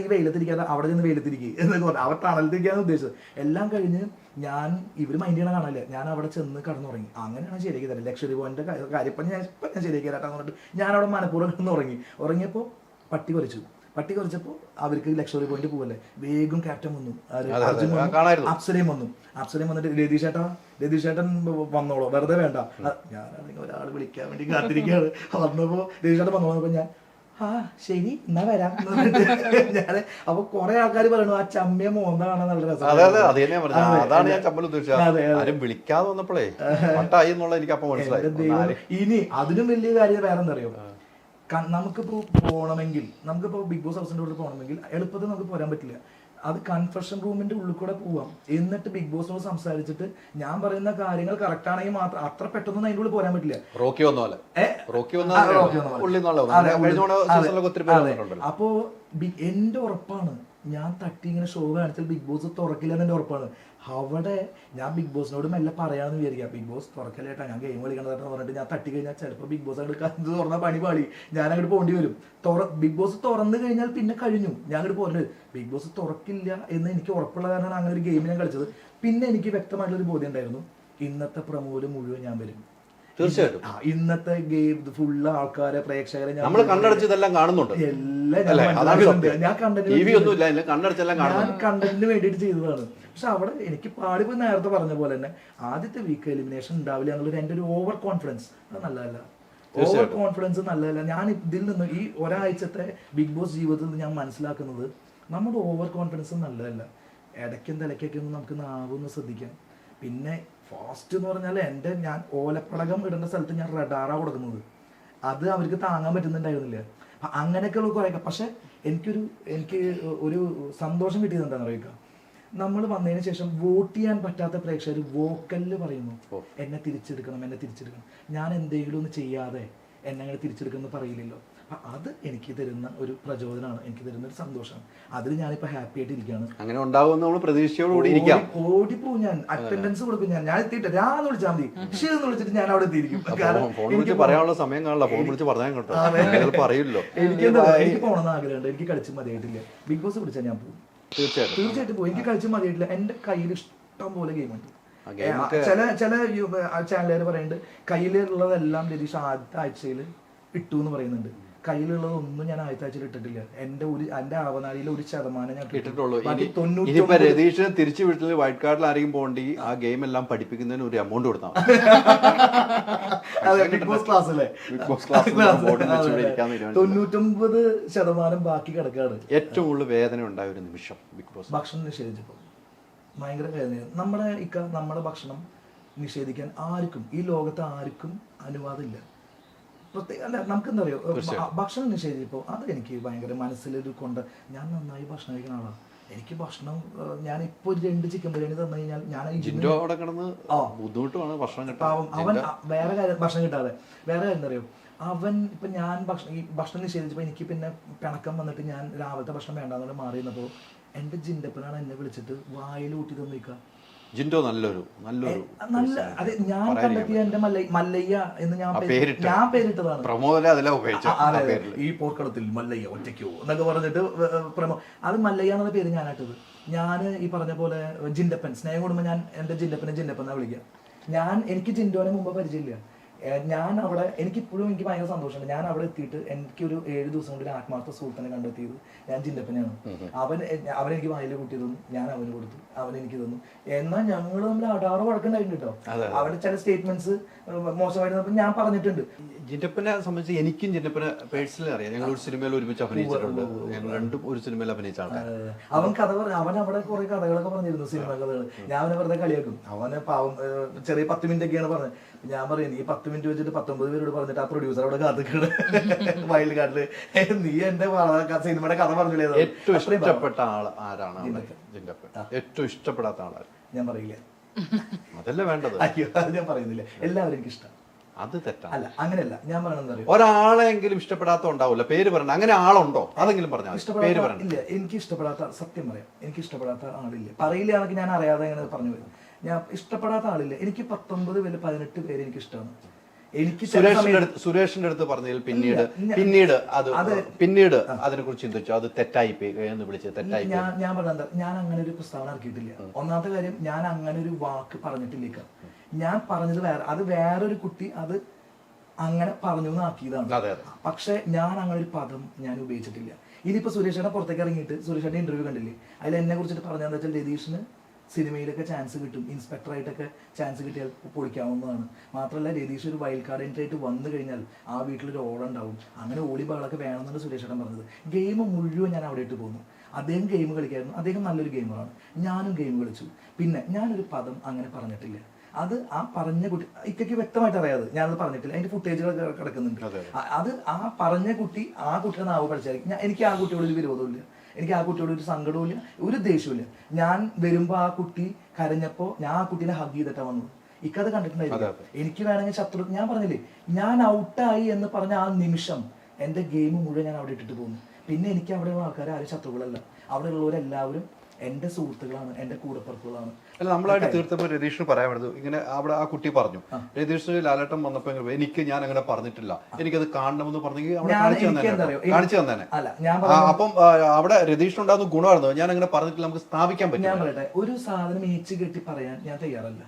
ഈ വെയിലത്തിരിക്കാതെ അവിടെ നിന്ന് വെയിലത്തിരിക്കുക എന്നൊക്കെ പറഞ്ഞു. അവർ ടണലത്തിരിക്കാന്ന് ഉദ്ദേശിച്ചത്. എല്ലാം കഴിഞ്ഞ് ഞാൻ ഇവര് മൈൻഡ് ചെയ്യണ കാണാനില്ല, ഞാൻ അവിടെ ചെന്ന് കടന്നുറങ്ങി. അങ്ങനെയാണ് ശരിയാക്കി തരാം. ലക്ഷറി പോയിന്റ് കാര്യം ഇപ്പം ഞാൻ ശരിയാക്കി തരാട്ടാന്ന് പറഞ്ഞിട്ട് ഞാൻ അവിടെ മനഃപൂർവ്വം കിടന്ന് ഉറങ്ങിയപ്പോൾ പട്ടി കുറച്ചപ്പോൾ അവർക്ക് ലക്ഷറി പോയിന്റ് പോവല്ലേ, വേഗം ക്യാപ്റ്റൻ വന്നു, അപ്സരയും വന്നിട്ട് രതീഷ് ചേട്ടൻ വന്നോളൂ, വെറുതെ വേണ്ട, ഞാനാണെങ്കിൽ ഒരാൾ വിളിക്കാൻ വേണ്ടി കാത്തിരിക്കുകയാണ്. വന്നപ്പോ രതീഷ് ചേട്ടൻ വന്നപ്പോ ഞാൻ ശരി എന്നാ വരാം ഞാൻ. അപ്പൊ കുറെ ആൾക്കാർ പറയണു ആ ചമ്മിയ മോന്ത കാണാൻ നല്ല രസം. ഇനി അതിനും വലിയ കാര്യം വേറെ എന്താ അറിയോ, നമുക്കിപ്പോ ബിഗ് ബോസ് ഹൗസിന്റെ ഉള്ളിൽ പോകണമെങ്കിൽ എളുപ്പത്തിൽ നമുക്ക് പോരാൻ പറ്റില്ല. അത് കൺഫെഷൻ റൂമിന്റെ ഉള്ളിൽ കൂടെ പോവാം. എന്നിട്ട് ബിഗ് ബോസിനോട് സംസാരിച്ചിട്ട് ഞാൻ പറയുന്ന കാര്യങ്ങൾ കറക്റ്റ് ആണെങ്കിൽ മാത്രം അത്ര പെട്ടെന്ന് അതിന്റെ ഉള്ളിൽ പോരാൻ പറ്റില്ല. അപ്പോ എന്റെ ഉറപ്പാണ്, ഞാൻ തട്ടി ഇങ്ങനെ ഷോ കാണിച്ചാൽ ബിഗ് ബോസ് തുറക്കില്ല എന്ന് എന്റെ ഉറപ്പാണ്. അവിടെ ഞാൻ ബിഗ് ബോസിനോട് മെല്ലെ പറയാമെന്ന് വിചാരിക്കാം, ബിഗ് ബോസ് തുറക്കല്ലേട്ടാ ഞാൻ ഗെയിം കളിക്കണതായിട്ട് പറഞ്ഞിട്ട് ഞാൻ തട്ടി കഴിഞ്ഞാൽ ചിലപ്പോൾ ബിഗ് ബോസ് അങ്ങോട്ട് കണ്ട് തുറന്ന പണി പാളി, ഞാൻ അങ്ങോട്ട് പോകേണ്ടി വരും. ബിഗ് ബോസ് തുറന്നു കഴിഞ്ഞാൽ പിന്നെ കഴിഞ്ഞു, ഞാൻ അങ്ങോട്ട് പോരുന്നത്. ബിഗ് ബോസ് തുറക്കില്ല എന്ന് എനിക്ക് ഉറപ്പുള്ള കാരണമാണ് അങ്ങനെ ഒരു ഗെയിം ഞാൻ കളിച്ചത്. പിന്നെ എനിക്ക് വ്യക്തമായിട്ടുള്ളൊരു ബോധ്യം ഉണ്ടായിരുന്നു, ഇന്നത്തെ പ്രമോല് മുഴുവൻ ഞാൻ വരും.
തീർച്ചയായിട്ടും
ഇന്നത്തെ ഗെയിം ഫുള്ള് ആൾക്കാരെ പ്രേക്ഷകരെ
നമ്മൾ കണ്ണടച്ചതെല്ലാം കാണുന്നുണ്ട്.
ഞാൻ കണ്ടന്റിന് വേണ്ടിയിട്ട് ചെയ്തതാണ്. പക്ഷെ അവിടെ എനിക്ക് പാടിപ്പോ നേരത്തെ പറഞ്ഞ പോലെ തന്നെ ആദ്യത്തെ വീക്ക് എലിമിനേഷൻ ഉണ്ടാവില്ല എന്നുള്ളത് എൻ്റെ ഒരു ഓവർ കോൺഫിഡൻസ്. അത് നല്ലതല്ല, ഓവർ കോൺഫിഡൻസ് നല്ലതല്ല. ഞാൻ ഇതിൽ നിന്ന് ഈ ഒരാഴ്ചത്തെ ബിഗ് ബോസ് ജീവിതത്തിൽ നിന്ന് ഞാൻ മനസ്സിലാക്കുന്നത് നമ്മുടെ ഓവർ കോൺഫിഡൻസ് നല്ലതല്ല. ഇടയ്ക്കും തലയ്ക്കൊക്കെ ഒന്ന് നമുക്ക് നാവൊന്ന് ശ്രദ്ധിക്കാം. പിന്നെ ഫാസ്റ്റ് എന്ന് പറഞ്ഞാൽ ഞാൻ ഓലപ്പടകം ഇടേണ്ട സ്ഥലത്ത് ഞാൻ റഡാറാ കൊടുക്കുന്നത്, അത് അവർക്ക് താങ്ങാൻ പറ്റുന്നുണ്ടായിരുന്നില്ല. അങ്ങനെയൊക്കെയുള്ള കുറേയൊക്കെ. പക്ഷെ എനിക്ക് ഒരു സന്തോഷം കിട്ടിയത് എന്താണെന്ന് അറിയിക്കുക, നമ്മൾ വന്നതിന് ശേഷം വോട്ട് ചെയ്യാൻ പറ്റാത്ത പ്രേക്ഷകർ വോക്കലിൽ പറയുന്നു എന്നെ തിരിച്ചെടുക്കണം. ഞാൻ എന്തെങ്കിലും ഒന്ന് ചെയ്യാതെ എന്നെ അങ്ങനെ തിരിച്ചെടുക്കുമെന്ന് പറയില്ലല്ലോ. അത് എനിക്ക് തരുന്ന ഒരു പ്രചോദനമാണ്, എനിക്ക് തരുന്ന ഒരു സന്തോഷം. അതിൽ ഞാനിപ്പോ ഹാപ്പി ആയിട്ട് ഇരിക്കുകയാണ്.
അങ്ങനെ ഉണ്ടാവുമെന്ന് നമ്മൾ പ്രതീക്ഷയോടുകൂടി ഇരിക്കാം.
ഓടിപ്പോവും, ഞാൻ അറ്റൻഡൻസ് കൊടുക്കും. ഞാൻ എത്തിയിട്ട് രാന്ന് വിളിച്ചാൽ മതി, എന്ന് വിളിച്ചിട്ട് ഞാൻ അവിടെ എത്തിയിരിക്കും.
ഫോൺ വിളിച്ച് പറയാനുള്ള സമയം കാണില്ല, ഫോൺ വിളിച്ച് പറഞ്ഞാൽ കേട്ടോ പറയില്ലോ.
എനിക്ക് പോകണമെന്ന് ആഗ്രഹമുണ്ട്, എനിക്ക് കളിച്ച് മതിയായിട്ടില്ല. ബിഗ് ബോസ് വിളിച്ചാൽ ഞാൻ പോകും, തീർച്ചയായിട്ടും പോകും. എനിക്ക് കളിച്ച് മതിയായിട്ടില്ല. എന്റെ കയ്യിൽ ഇഷ്ടം പോലെ ഗെയിമുണ്ട്. ചില ചാനലുകാർ പറയുന്നുണ്ട് കയ്യിലുള്ളതെല്ലാം രതീഷ് ആദ്യത്തെ ആഴ്ചയിൽ ഇട്ടു എന്ന് പറയുന്നുണ്ട്. കയ്യിലുള്ളതൊന്നും ഞാൻ ആദ്യത്തെ ആഴ്ചയിൽ ഇട്ടിട്ടില്ല. എന്റെ ആവനാഴിയിലെ 1% ഞാൻ ഇട്ടിട്ടുള്ളൂ.
രതീഷിന് തിരിച്ചു വീട്ടിൽ വൈറ്റ് കാർഡിൽ ആരെങ്കിലും പോകണ്ടി ആ ഗെയിം എല്ലാം പഠിപ്പിക്കുന്നതിന് ഒരു എമൗണ്ട് കൊടുത്താൽ
ബിഗ് ബോസ് ക്ലാസ് അല്ലേ, 99% ബാക്കി കിടക്കാണ്.
ഏറ്റവും കൂടുതൽ വേദന ഉണ്ടായ ഒരു നിമിഷം ബിഗ് ബോസ്
ഭക്ഷണം നിഷേധിച്ചപ്പോൾ ഭയങ്കര വേദനയാണ്. നമ്മുടെ ഭക്ഷണം നിഷേധിക്കാൻ ആർക്കും ഈ ലോകത്ത് ആർക്കും അനുവാദമില്ല. അല്ല നമുക്കെന്താ അറിയോ, ഭക്ഷണം നിഷേധിച്ചപ്പോൾ അത് എനിക്ക് ഭയങ്കര മനസ്സിലൊരു ഞാൻ നന്നായി ഭക്ഷണം കഴിക്കുന്ന ആളാണ്. എനിക്ക് ഭക്ഷണം ഞാനിപ്പോ 2 ചിക്കൻ ബിരിയാണി തന്നു കഴിഞ്ഞാൽ ഞാൻ അവൻ വേറെ കാര്യം ഭക്ഷണം കിട്ടാതെ വേറെ കാര്യം എന്താ അറിയോ, അവൻ ഇപ്പൊ ഞാൻ ഭക്ഷണം നിഷേധിച്ചപ്പോൾ എനിക്ക് പിന്നെ പിണക്കം വന്നിട്ട് ഞാൻ രാവിലത്തെ ഭക്ഷണം വേണ്ടാന്നുകൊണ്ട് മാറി നിന്നപ്പോൾ എൻ്റെ ജിൻ്റപ്പനാണ് എന്നെ വിളിച്ചിട്ട് വായിൽ ഊട്ടി തന്നിക്കുക.
ജിൻഡോ നല്ലൊരു
നല്ല അതെ, ഞാൻ കണ്ടെത്തിയ എൻ്റെ മല്ലയ്യ എന്ന് ഞാൻ പേരിട്ടതാണ്.
പ്രമോദനെ അതിലാ ഉപയോഗിച്ചത്.
ഈ പോർക്കളത്തിൽ മല്ലയ്യ ഒറ്റയ്ക്കോ എന്നൊക്കെ പറഞ്ഞിട്ട് അത് മല്ലയ്യ എന്നുള്ള പേര് ഞാനായിട്ടത്. ഞാൻ ഈ പറഞ്ഞ പോലെ ജിൻ്റപ്പൻ സ്നേഹം കൂടുമ്പോൾ ഞാൻ എൻ്റെ ജിൻ്റപ്പനെ എന്നാ വിളിക്കുക. എനിക്ക് ജിൻഡോനെ മുമ്പ് പരിചയമില്ല. ഞാൻ അവിടെ എനിക്കിപ്പോഴും എനിക്ക് ഭയങ്കര സന്തോഷമുണ്ട്. ഞാൻ അവിടെ എത്തിയിട്ട് എനിക്കൊരു 7 ദിവസം കൊണ്ട് ആത്മാർത്ഥ സുഹൃത്തിനെ കണ്ടെത്തിയത് ഞാൻ ജിൻ്റപ്പനെയാണ്. അവൻ എനിക്ക് വായിൽ കൂട്ടി തന്നു, ഞാൻ അവന് കൊടുത്തു, അവൻ എനിക്ക് തന്നു. എന്നാൽ ഞങ്ങൾ തമ്മിൽ അടാറ് വഴക്കുണ്ടായിട്ടുണ്ട് കേട്ടോ. അവിടെ ചില സ്റ്റേറ്റ്മെന്റ്സ് മോശമായിട്ട് ഞാൻ പറഞ്ഞിട്ടുണ്ട്.
ജിൻ്റപ്പനെ സംബന്ധിച്ച് എനിക്കും ജിൻ്റപ്പനെ പേഴ്സണലി അറിയാം. ഞങ്ങൾ ഒരു സിനിമയിൽ ഒരുമിച്ച് അഭിനയിച്ചിട്ടുണ്ട്. ഞങ്ങൾ രണ്ടും ഒരു സിനിമയിൽ അഭിനയിച്ച ആൾക്കാർ.
അവൻ കഥ അവൻ അവിടെ കുറെ കഥകളൊക്കെ പറഞ്ഞിരുന്നു, സിനിമ കഥകൾ. ഞാൻ അവനെ വെറുതെ കളിയാക്കും. അവനെ പാവം ചെറിയ 10 മിനിറ്റ് ഒക്കെയാണ് പറഞ്ഞത്. ഞാൻ പറയും നീ 10 മിനിറ്റ് വെച്ചിട്ട് 19 പേരോട് പറഞ്ഞിട്ട് ആ പ്രൊഡ്യൂസർ അവിടെ കാത്തിക്കണ് വൈൽഡ് കാർഡില്, നീ എന്റെ സിനിമയുടെ കഥ പറഞ്ഞില്ലേ.
ഏറ്റവും ഇഷ്ടപ്പെട്ട ആൾ ആരാണ് ജിൻ്റപ്പൻ? ഏറ്റവും ഇഷ്ടപ്പെടാത്ത ആളാണ്?
ഞാൻ പറയില്ല,
അതല്ലേ വേണ്ടത്.
അയ്യോ അത് ഞാൻ പറയുന്നില്ല. എല്ലാവരും എനിക്ക് ഇഷ്ടം.
അത് തെറ്റാണ്.
അല്ല അങ്ങനെയല്ല, ഞാൻ പറയണെന്ന്
ഒരാളെങ്കിലും ഇഷ്ടപ്പെടാത്ത ഉണ്ടാവില്ല. പേര് പറയണ്ട. അങ്ങനെ ആളുണ്ടോ? അതെങ്കിലും പറഞ്ഞാൽ പേര് പറയണ്ട.
ഇല്ല, എനിക്ക് ഇഷ്ടപ്പെടാത്ത, സത്യം പറയാം, എനിക്ക് ഇഷ്ടപ്പെടാത്ത ആളില്ല. പറയില്ല എന്നൊക്കെ ഞാൻ അറിയാതെ അങ്ങനെ പറഞ്ഞു വരും. ഞാൻ ഇഷ്ടപ്പെടാത്ത ആളില്ല. എനിക്ക് 19 പേര് 18 പേര് എനിക്ക് ഇഷ്ടമാണ്. എനിക്ക്
സുരേഷിന്റെ അടുത്ത് പറഞ്ഞതിൽ പിന്നീട് അതിനെ കുറിച്ച് ചിന്തിച്ചു, അത് തെറ്റായി എന്ന് വിളിച്ചത് തെറ്റായി.
ഞാൻ പറഞ്ഞത് ഞാൻ അങ്ങനെ ഒരു പ്രസ്താവന ഇറക്കിയിട്ടില്ല. ഒന്നാമത്തെ കാര്യം, ഞാൻ അങ്ങനെ ഒരു വാക്ക് പറഞ്ഞിട്ടില്ല. ഞാൻ പറഞ്ഞത് അത് വേറൊരു കുട്ടി അത് അങ്ങനെ പറഞ്ഞു ആക്കിയതാണ്. പക്ഷെ ഞാൻ അങ്ങനെ ഒരു പദം ഞാൻ ഉപയോഗിച്ചിട്ടില്ല. ഇനിയിപ്പോ സുരേഷേട്ടൻ പുറത്തേക്ക് ഇറങ്ങിയിട്ട് സുരേഷേട്ടൻ ഇന്റർവ്യൂ കണ്ടില്ലേ, അതിൽ എന്നെ കുറിച്ചിട്ട് പറഞ്ഞതെന്ന് വെച്ചാൽ രതീഷിന് സിനിമയിലൊക്കെ ചാൻസ് കിട്ടും, ഇൻസ്പെക്ടറായിട്ടൊക്കെ ചാൻസ് കിട്ടിയാൽ പൊളിക്കാവുന്നതാണ്. മാത്രമല്ല രതീഷ് ഒരു വൈൽഡ് കാർഡ് എൻട്രി ആയിട്ട് വന്നു കഴിഞ്ഞാൽ ആ വീട്ടിലൊരു ഓടുണ്ടാവും. അങ്ങനെ ഓടി ബഹളൊക്കെ വേണമെന്നാണ് സുരേഷേട്ടൻ പറഞ്ഞത്. ഗെയിം മുഴുവൻ ഞാൻ അവിടെ ഇട്ട് പോന്നു. അദ്ദേഹം ഗെയിം കളിക്കായിരുന്നു. അദ്ദേഹം നല്ലൊരു ഗെയിമറാണ്. ഞാനും ഗെയിം കളിച്ചു. പിന്നെ ഞാനൊരു പദം അങ്ങനെ പറഞ്ഞിട്ടില്ല. അത് ആ പറഞ്ഞ കുട്ടി ഇക്കയ്ക്ക് വ്യക്തമായിട്ട് അറിയാതെ ഞാനത് പറഞ്ഞിട്ടില്ല. അതിന്റെ ഫുട്ടേജുകൾ കിടക്കുന്നുണ്ട്. അത് ആ പറഞ്ഞ കുട്ടി ആ കുട്ടിയുടെ നാവ് പഠിച്ചായിരിക്കും. എനിക്ക് ആ കുട്ടിയോട് ഒരു വിരോധമില്ല, എനിക്ക് ആ കുട്ടിയോട് ഒരു സങ്കടവും ഇല്ല, ഒരു ദേഷ്യവും ഇല്ല. ഞാൻ വരുമ്പോ ആ കുട്ടി കരഞ്ഞപ്പോ ഞാൻ ആ കുട്ടീനെ ഹഗ് ചെയ്തിട്ടാ വന്നത്. ഇക്കത് കണ്ടിട്ടുണ്ടായിരുന്നു. എനിക്ക് വേണമെങ്കിൽ ശത്രു, ഞാൻ പറഞ്ഞില്ലേ, ഞാൻ ഔട്ടായി എന്ന് പറഞ്ഞ ആ നിമിഷം എന്റെ ഗെയിം മുഴുവൻ ഞാൻ അവിടെ ഇട്ടിട്ട് പോകുന്നു. പിന്നെ എനിക്ക് അവിടെയുള്ള ആൾക്കാർ ആരും ശത്രുക്കളല്ല. അവിടെ ഉള്ളവരെല്ലാവരും എന്റെ സുഹൃത്തുക്കളാണ്, എന്റെ കൂടപ്പുറപ്പുകളാണ്.
അല്ല, നമ്മളായിട്ട് തീർത്തപ്പോൾ രതീഷിന് പറയാൻ വേണ്ടത് ഇങ്ങനെ അവിടെ ആ കുട്ടി പറഞ്ഞു, രതീഷ് ലാലേട്ടൻ വന്നപ്പോ ഞാൻ അങ്ങനെ പറഞ്ഞിട്ടില്ല, എനിക്കത് കാണണമെന്ന് പറഞ്ഞെങ്കിൽ അവിടെ കാണിച്ചു തന്നെ. അപ്പം അവിടെ രതീഷിനുണ്ടാകുന്ന ഗുണമായിരുന്നു, ഞാൻ അങ്ങനെ പറഞ്ഞിട്ടില്ല, നമുക്ക് സ്ഥാപിക്കാൻ പറ്റും.
ഞാൻ പറയട്ടെ, ഒരു സാധനം ഏച്ചു കെട്ടി പറയാൻ ഞാൻ തയ്യാറല്ല.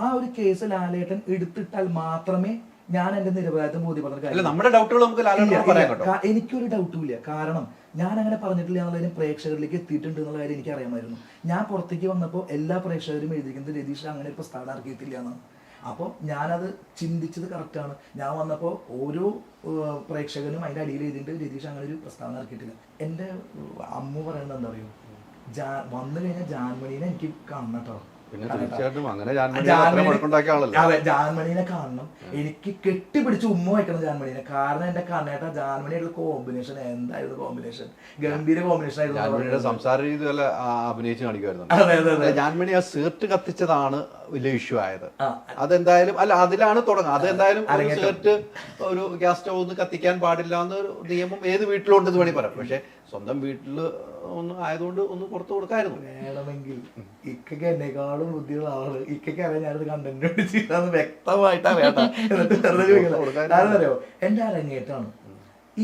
ആ ഒരു കേസ് ലാലേട്ടൻ എടുത്തിട്ടാൽ മാത്രമേ ഞാൻ എന്റെ നിരപരാധിത്വം ബോധ്യപ്പെടുന്ന
നമ്മുടെ ഡൗട്ടുകൾ നമുക്ക്
എനിക്കൊരു ഡൗട്ടും ഇല്ല. കാരണം ഞാൻ അങ്ങനെ പറഞ്ഞിട്ടില്ല എന്നുള്ളതിന് പ്രേക്ഷകരിലേക്ക് എത്തിയിട്ടുണ്ട് എന്നുള്ള കാര്യം എനിക്ക് അറിയാമായിരുന്നു. ഞാൻ പുറത്തേക്ക് വന്നപ്പോൾ എല്ലാ പ്രേക്ഷകരും എഴുതിക്കുന്നത് രതീഷ് അങ്ങനെ ഒരു പ്രസ്താവന ഇറക്കിയിട്ടില്ല എന്നാണ്. അപ്പോൾ ഞാനത് ചിന്തിച്ചത് കറക്റ്റാണ്. ഞാൻ വന്നപ്പോൾ ഓരോ പ്രേക്ഷകനും അതിൻ്റെ അടിയിൽ എഴുതിയിട്ട് രതീഷ് അങ്ങനെ ഒരു പ്രസ്താവന ഇറക്കിയിട്ടില്ല. എൻ്റെ അമ്മ പറയുന്നത് എന്താ പറയുക, വന്നു കഴിഞ്ഞാൽ ജാൻമണീനെ എനിക്ക് കാണണം കേട്ടോ.
അതെ,
ജാൻമണീനെ കാണണം, എനിക്ക് കെട്ടിപ്പിടിച്ച് ഉമ്മ വയ്ക്കണം ജാൻമണീനെ. കാരണം എന്റെ കണ്ണേട്ട ജാൻമണിയായിട്ടുള്ള കോമ്പിനേഷൻ എന്തായിരുന്നു, കോമ്പിനേഷൻ ഗംഭീര കോമ്പിനേഷൻ ആയിരുന്നു.
സംസാര രീതി വല്ല അഭിനയിച്ച് കാണിക്കുമായിരുന്നു. ജാൻമണി ആ സീർട്ട് കത്തിച്ചതാണ് വലിയ ഇഷ്യൂ ആയത്. അതെന്തായാലും അല്ല, അതിലാണ് തുടങ്ങുക. അതെന്തായാലും സീർട്ട് ഒരു ഗ്യാസ് സ്റ്റവ് ഒന്ന് കത്തിക്കാൻ പാടില്ല എന്നൊരു നിയമം ഏത് വീട്ടിലും ഉണ്ടെന്ന് വേണമെങ്കിൽ പറയാം. പക്ഷെ സ്വന്തം വീട്ടില് ഒന്ന് ആയതുകൊണ്ട് ഒന്ന് പുറത്തു കൊടുക്കായിരുന്നു.
വേണമെങ്കിൽ ഇക്കൊക്കെ എന്നെക്കാളും ബുദ്ധിയുള്ള ആള്, ഇക്കൊക്കെ അറിയാൻ ഞാനത് കണ്ടന്റ് ചെയ്താന്ന് വ്യക്തമായിട്ട് അറിയാം. അറിയോ, എന്റെ അരങ്ങേറ്റാണ്.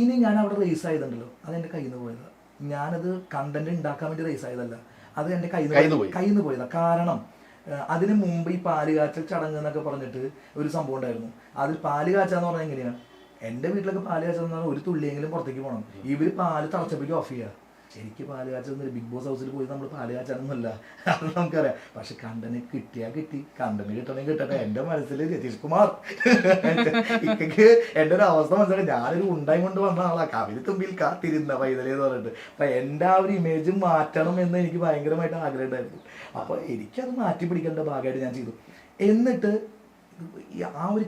ഇനി ഞാൻ അവിടെ റേസ് ആയതുണ്ടല്ലോ, അത് എന്റെ കയ്യിൽ നിന്ന് പോയതാ. ഞാനത് കണ്ടന്റ് ഉണ്ടാക്കാൻ വേണ്ടി റേസ് ആയതല്ല, അത് എന്റെ കയ്യിൽ നിന്ന് പോയതാ. കാരണം അതിന് മുമ്പ് ഈ പാലുകാച്ചൽ ചടങ്ങ് എന്നൊക്കെ പറഞ്ഞിട്ട് ഒരു സംഭവം ഉണ്ടായിരുന്നു. അതിൽ പാലുകാച്ചാന്ന് പറഞ്ഞാൽ എങ്ങനെയാ, എന്റെ വീട്ടിലൊക്കെ പാല് കാച്ചാന്ന് പറഞ്ഞാൽ ഒരു തുള്ളിയെങ്കിലും പുറത്തേക്ക് പോകണം. ഇവര് പാല് തിളച്ചപ്പോഴേക്കും ഓഫ് ചെയ്യുക. ശരിക്കും പാല് കാച്ചൊന്നും ബിഗ് ബോസ് ഹൗസിൽ പോയി നമ്മൾ പാല് കാച്ചാനൊന്നുമല്ല, അത് നമുക്കറിയാം. പക്ഷെ കണ്ടന്റ് കിട്ടിയാൽ കിട്ടി, കണ്ടന്റ് കിട്ടണമെങ്കിൽ കിട്ടട്ടെ. എന്റെ മനസ്സിൽ രതീഷ് കുമാർ ഇക്കക്ക് എന്റെ ഒരു അവസ്ഥ മനസ്സിലായി. ഞാനൊരു ഉണ്ടായി കൊണ്ട് വന്ന ആളാ, കവിത തുമ്പിൽ കാത്തിരുന്ന പൈതലേന്ന് പറഞ്ഞിട്ട്. അപ്പൊ എന്റെ ആ ഒരു ഇമേജ് മാറ്റണം എന്ന് എനിക്ക് ഭയങ്കരമായിട്ട് ആഗ്രഹം ഉണ്ടായിരുന്നു. അപ്പൊ എനിക്കത് മാറ്റി പിടിക്കേണ്ട ഭാഗമായിട്ട് ഞാൻ ചെയ്തു. എന്നിട്ട് ആ ഒരു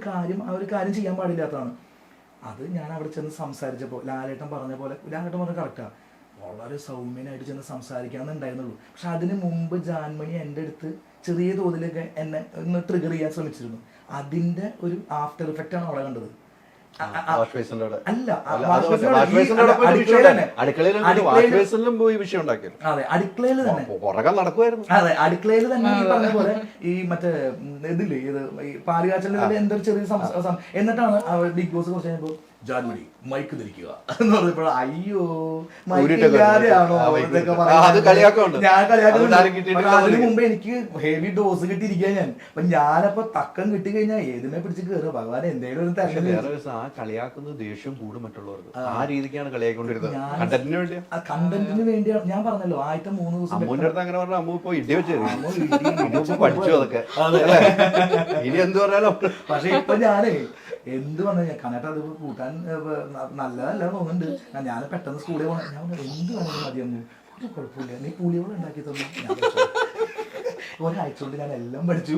കാര്യം ചെയ്യാൻ പാടില്ലാത്തതാണ്. അത് ഞാൻ അവിടെ ചെന്ന് സംസാരിച്ചപ്പോൾ ലാലേട്ടൻ പറഞ്ഞ പോലെ, ലാലേട്ടൻ പറഞ്ഞ കറക്റ്റാ, വളരെ സൗമ്യനായിട്ട് ചെന്ന് സംസാരിക്കാമെന്നുണ്ടായിരുന്നുള്ളൂ. പക്ഷെ അതിന് മുമ്പ് ജാൻമണി എൻ്റെ അടുത്ത് ചെറിയ തോതിലൊക്കെ എന്നെ ഒന്ന് ട്രിഗർ ചെയ്യാൻ ശ്രമിച്ചിരുന്നു. അതിൻ്റെ ഒരു ആഫ്റ്റർ ഇഫക്റ്റാണ് അവിടെ കണ്ടത്.
വാഷ് ബേസിന്റെ അവിടെ.
അല്ല
അല്ല,
വാഷ്
അത്
ബേസിന്റെ
വാഷ് ബേസിന്റെ അവിടെ പോയി
അടുക്കളയിൽ
വിഷയം
തന്നെ.
അടുക്കളയിൽ വാഷ് ബേസിലും പോയി വിഷയം ഉണ്ടാക്കിയത്.
അതെ അടുക്കളയിൽ തന്നെ.
പുറകെ നടക്കുമായിരുന്നു.
അതെ അടുക്കളയിൽ തന്നെ ഈ പറഞ്ഞ പോലെ ഈ മറ്റേ ഇതില്ലേ ഇത് ഈ പാലുകാച്ചലിന്റെ എന്തൊരു ചെറിയ എന്നിട്ടാണ് ബിഗ് ബോസ് കുറച്ച് കഴിഞ്ഞപ്പോ ജാൻമണി മൈക്ക് ധരിക്കുക എന്ന് പറഞ്ഞപ്പോൾ അയ്യോ മൈക്കില്ലാതെയാണോ ഇതൊക്കെ
അത് കളിയാക്കമുണ്ട്.
ഞാൻ
അതുകൊണ്ട് ആരും കിട്ടിയിട്ടില്ല.
കളിയാക്കുന്നു. അതിന് മുമ്പ് എനിക്ക് ഹെവി ഡോസ് കിട്ടിയിരിക്കുക ഞാൻ. അപ്പൊ ഞാനപ്പോ തക്കം കിട്ടി കഴിഞ്ഞാൽ ഏതിനെ പിടിച്ച് കയറുക ഭഗവാൻ എന്തെങ്കിലും ഒരു
പക്ഷെ
തരണം.
വേറെ ഒരു ആ കളിയാക്കുന്ന ദേഷ്യം കൂടും മറ്റുള്ളവർക്ക്. ആ രീതിക്കാണ് കളിയാക്കിക്കൊണ്ടിരുന്നത്. കണ്ടന്റിന് വേണ്ടിയാ.
ആ കണ്ടന്റിന് വേണ്ടിയാണ് ഞാൻ പറഞ്ഞല്ലോ ആദ്യത്തെ 3 ദിവസം
അമ്മൂന്റെ അടുത്ത് അങ്ങനെ പറഞ്ഞാൽ അമ്മ ഇപ്പൊ ഇടി വെച്ചു
അമ്മ ഇടി
പഠിച്ചു അതൊക്കെ. ഇനി എന്ത് പറഞ്ഞാലും
പക്ഷെ ഇപ്പൊ ഞാനേ എന്ത് പറഞ്ഞു കണക്ട് അത് കൂട്ടാൻ നല്ലതല്ല തോന്നുന്നുണ്ട്. ഞാൻ പെട്ടെന്ന് സ്കൂളിൽ പോകണം. ഞാൻ പറഞ്ഞു എന്ത് വേണമെങ്കിലും മതിയൊന്നും ഒരു കുഴപ്പമില്ല, നീ പുളിയോളം ഉണ്ടാക്കി തന്നു. ഒരാഴ്ച കൊണ്ട് ഞാൻ എല്ലാം പഠിച്ചു.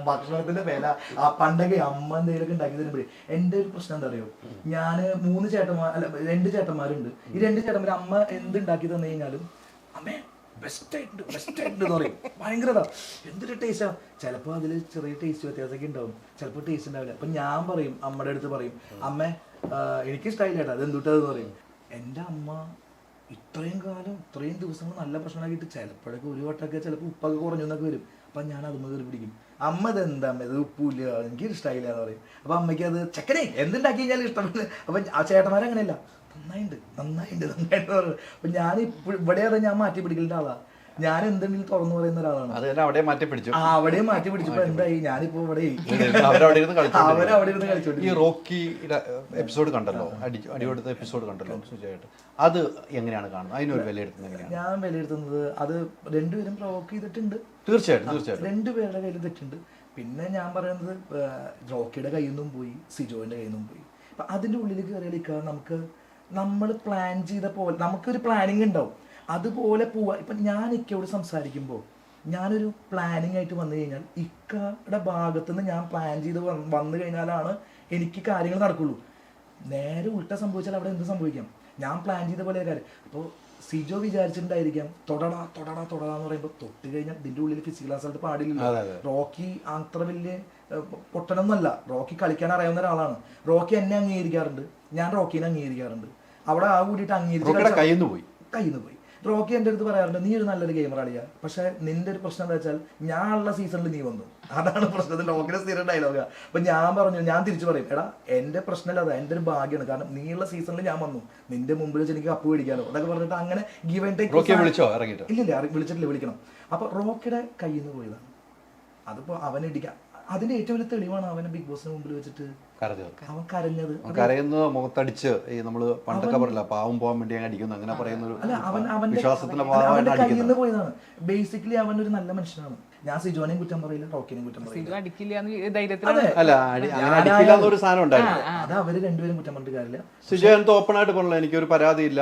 ഭക്ഷണത്തിന്റെ വില പണ്ടൊക്കെ അമ്മ എന്തെങ്കിലുമൊക്കെ ഉണ്ടാക്കി തരുമ്പോഴേ എന്റെ ഒരു പ്രശ്നം എന്താ അറിയോ, ഞാന് 2 ചേട്ടന്മാരുണ്ട്. ഈ 2 ചേട്ടന്മാർ അമ്മ എന്ത് ഉണ്ടാക്കി തന്നു കഴിഞ്ഞാലും അമ്മേ ബെസ്റ്റ് ആയിട്ടുണ്ട് എന്ന് പറയും. ഭയങ്കര എന്തൊരു ടേസ്റ്റാ. ചിലപ്പോൾ അതിൽ ചെറിയ ടേസ്റ്റ് വ്യത്യാസമൊക്കെ ഉണ്ടാവും, ചിലപ്പോൾ ടേസ്റ്റ് ഉണ്ടാവില്ല. അപ്പം ഞാൻ പറയും അമ്മയുടെ അടുത്ത് പറയും അമ്മ എനിക്കിഷ്ടമായില്ല കേട്ടോ അത് എന്തുട്ടതെന്ന് പറയും. എൻ്റെ അമ്മ ഇത്രയും കാലം ഇത്രയും ദിവസങ്ങൾ നല്ല ഭക്ഷണമാക്കിയിട്ട് ചിലപ്പോഴൊക്കെ ഒരു വട്ടമൊക്കെ ചിലപ്പോൾ ഉപ്പൊക്കെ കുറഞ്ഞു എന്നൊക്കെ വരും. അപ്പം ഞാൻ അത് കയറി പിടിക്കും. അമ്മ ഇത് എന്താ ഇത് ഉപ്പില്ല എനിക്ക് ഇഷ്ടമായില്ല എന്ന് പറയും. അപ്പം അമ്മയ്ക്ക് അത് ചെക്കനെ എന്തുണ്ടാക്കി കഴിഞ്ഞാലും ഇഷ്ടപ്പെടുന്നത്. അപ്പം ആ ചേട്ടന്മാരങ്ങനെയല്ല നന്നായിണ്ട് പറഞ്ഞു. അപ്പൊ ഞാൻ ഇവിടെ ഞാൻ മാറ്റി പിടിക്കലിന്റെ ആളാ. ഞാൻ എന്തെങ്കിലും തുറന്നു പറയുന്ന ഒരാളാണ്.
അവിടെ മാറ്റി പിടിച്ചു.
അവിടെ മാറ്റി പിടിച്ചപ്പോ എന്തായി, ഞാനിപ്പോ ഇവിടെ
അവരവിടെ ഇരുന്ന് കളിച്ചോണ്ട്. ഈ റോക്കി എപ്പിസോഡ് കണ്ടല്ലോ, അടിപൊളി എപ്പിസോഡ് കണ്ടല്ലോ സുജയായിട്ട്, അത് എങ്ങനെയാണ് കാണുന്നത്? അതിനൊരു വിലയിരുത്തുന്നത് എങ്ങനെയാണ്?
ഞാൻ വിലയിരുത്തുന്നത് അത് രണ്ടുപേരും പ്രൊവോക്ക് ചെയ്തിട്ടുണ്ട്.
തീർച്ചയായിട്ടും
രണ്ടുപേരുടെ കയ്യിൽ തെറ്റുണ്ട്. പിന്നെ ഞാൻ പറയുന്നത് റോക്കിയുടെ കയ്യിൽ നിന്നും പോയി, സിജോന്റെ കയ്യിൽ നിന്നും പോയി. അപ്പൊ അതിന്റെ ഉള്ളിൽ കയറിയാൽ നമ്മൾ പ്ലാൻ ചെയ്ത പോലെ നമുക്കൊരു പ്ലാനിങ് ഉണ്ടാവും, അതുപോലെ പോവാ. ഇപ്പം ഞാൻ ഇക്കയോട് സംസാരിക്കുമ്പോൾ ഞാനൊരു പ്ലാനിങ് ആയിട്ട് വന്നു കഴിഞ്ഞാൽ ഇക്കയുടെ ഭാഗത്തുനിന്ന് ഞാൻ പ്ലാൻ ചെയ്ത് വന്നു കഴിഞ്ഞാലാണ് എനിക്ക് കാര്യങ്ങൾ നടക്കുള്ളൂ. നേരെ ഉൾട്ട സംഭവിച്ചാൽ അവിടെ എന്ത് സംഭവിക്കാം? ഞാൻ പ്ലാൻ ചെയ്ത പോലെ കാര്യം. അപ്പോൾ സിജോ വിചാരിച്ചിട്ടുണ്ടായിരിക്കാം തൊടടാ എന്ന് പറയുമ്പോൾ തൊട്ട് കഴിഞ്ഞാൽ ഇതിൻ്റെ ഉള്ളിൽ ഫിസിക്കൽ അസൾട്ട് പാടില്ല. റോക്കി അത്ര വലിയ പൊട്ടനൊന്നുമല്ല, റോക്കി കളിക്കാൻ അറിയാവുന്ന ഒരാളാണ്. റോക്കി എന്നെ അംഗീകരിക്കാറുണ്ട്, ഞാൻ റോക്കിനെ അംഗീകരിക്കാറുണ്ട്. അവിടെ ആ കൂടിയിട്ട് അംഗീകരിച്ച് കയ്യിൽ നിന്ന് പോയി. റോക്കി എൻ്റെ അടുത്ത് പറയാറുണ്ട് നീ ഒരു നല്ലൊരു ഗെയിമർ അളിയാ, പക്ഷെ നിന്റെ ഒരു പ്രശ്നം എന്താ വെച്ചാൽ ഞാനുള്ള സീസണിൽ നീ വന്നു, അതാണ് പ്രശ്നത്തിൽ. റോക്കിന്റെ സ്ഥിരം ഡയലോഗാ. അപ്പൊ ഞാൻ തിരിച്ചു പറയും എടാ എൻ്റെ പ്രശ്നമല്ല, അതാ എൻ്റെ ഒരു ഭാഗ്യമാണ്, കാരണം നീയുള്ള സീസണിൽ ഞാൻ വന്നു, നിന്റെ മുമ്പിൽ വെച്ച് എനിക്ക് കപ്പ് പിടിക്കാനോ അതൊക്കെ പറഞ്ഞിട്ട് അങ്ങനെ ഗീവ് ആൻഡ് ടേക്ക്. ഇല്ലില്ല വിളിച്ചിട്ടില്ല, വിളിക്കണം. അപ്പൊ റോക്കിയുടെ കയ്യിൽ നിന്ന് പോയതാണ്. അതിപ്പോ അവനിടിക്കാം. അതിന്റെ ഏറ്റവും വലിയ തെളിവാണ് അവനെ ബിഗ് ബോസിന് മുമ്പിൽ വെച്ചിട്ട് അവൻ
കരയുന്നത് മുഖത്തടിച്ച് ഈ നമ്മള് പണ്ടൊക്കെ പറയില്ല പാവം പോകാൻ വേണ്ടി അടിക്കുന്നു അങ്ങനെ പറയുന്ന
അവന്റെ കയ്യിൽ നിന്ന് പോയതാണ്. ബേസിക്കലി അവൻ ഒരു നല്ല മനുഷ്യനാണ്. ഞാൻ സിജോനെയും കുറ്റം പറയില്ല, റോക്കിനെയും കുറ്റം പറയില്ല. അത് അവര് രണ്ടുപേരും കുറ്റം പറഞ്ഞിട്ട് കാര്യമില്ല.
സിജോ എന്തോ ഓപ്പൺ ആയിട്ട് പറഞ്ഞില്ല എനിക്കൊരു പരാതിയില്ല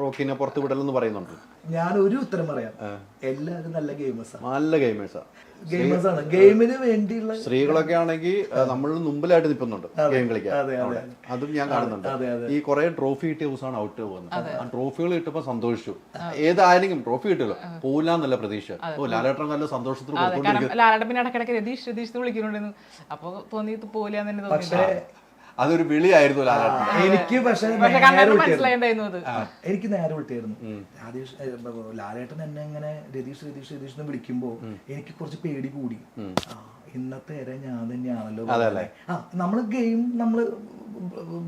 റോക്കിനെ പുറത്ത് വിടലെന്ന് പറയുന്നുണ്ട്.
ഞാൻ ഒരു ഉത്തരം പറയാം, എല്ലാവരും നല്ല ഗെയിമേഴ്സാണ്. ഗെയിമിന് വേണ്ടിയുള്ള
സ്ത്രീകളൊക്കെ ആണെങ്കിൽ നമ്മൾ മുമ്പിലായിട്ട് നിൽക്കുന്നുണ്ട് ഗെയിം കളിക്കാൻ. അതും ഞാൻ കാണുന്നുണ്ട്. ഈ കുറെ ട്രോഫി കിട്ടിയ ദിവസമാണ് ഔട്ട് പോകുന്നത്. ആ ട്രോഫികൾ കിട്ടുമ്പോൾ സന്തോഷിച്ചു. ഏതായാലും ട്രോഫി കിട്ടില്ല പോലാന്നല്ല പ്രതീക്ഷ. ലാലേട്ടൻ നല്ല സന്തോഷത്തിൽ അതൊരു വിളിയായിരുന്നു ലാലേട്ടൻ.
എനിക്ക് പക്ഷേ എനിക്ക് നേരെ വിട്ടായിരുന്നു. ലാലേട്ടൻ എന്നെ ഇങ്ങനെ രതീഷ് എന്ന് വിളിക്കുമ്പോ എനിക്ക് കുറച്ച് പേടി കൂടി. ഇന്നത്തെ വരെ ഞാൻ തന്നെയാണല്ലോ. നമ്മള് ഗെയിം നമ്മള്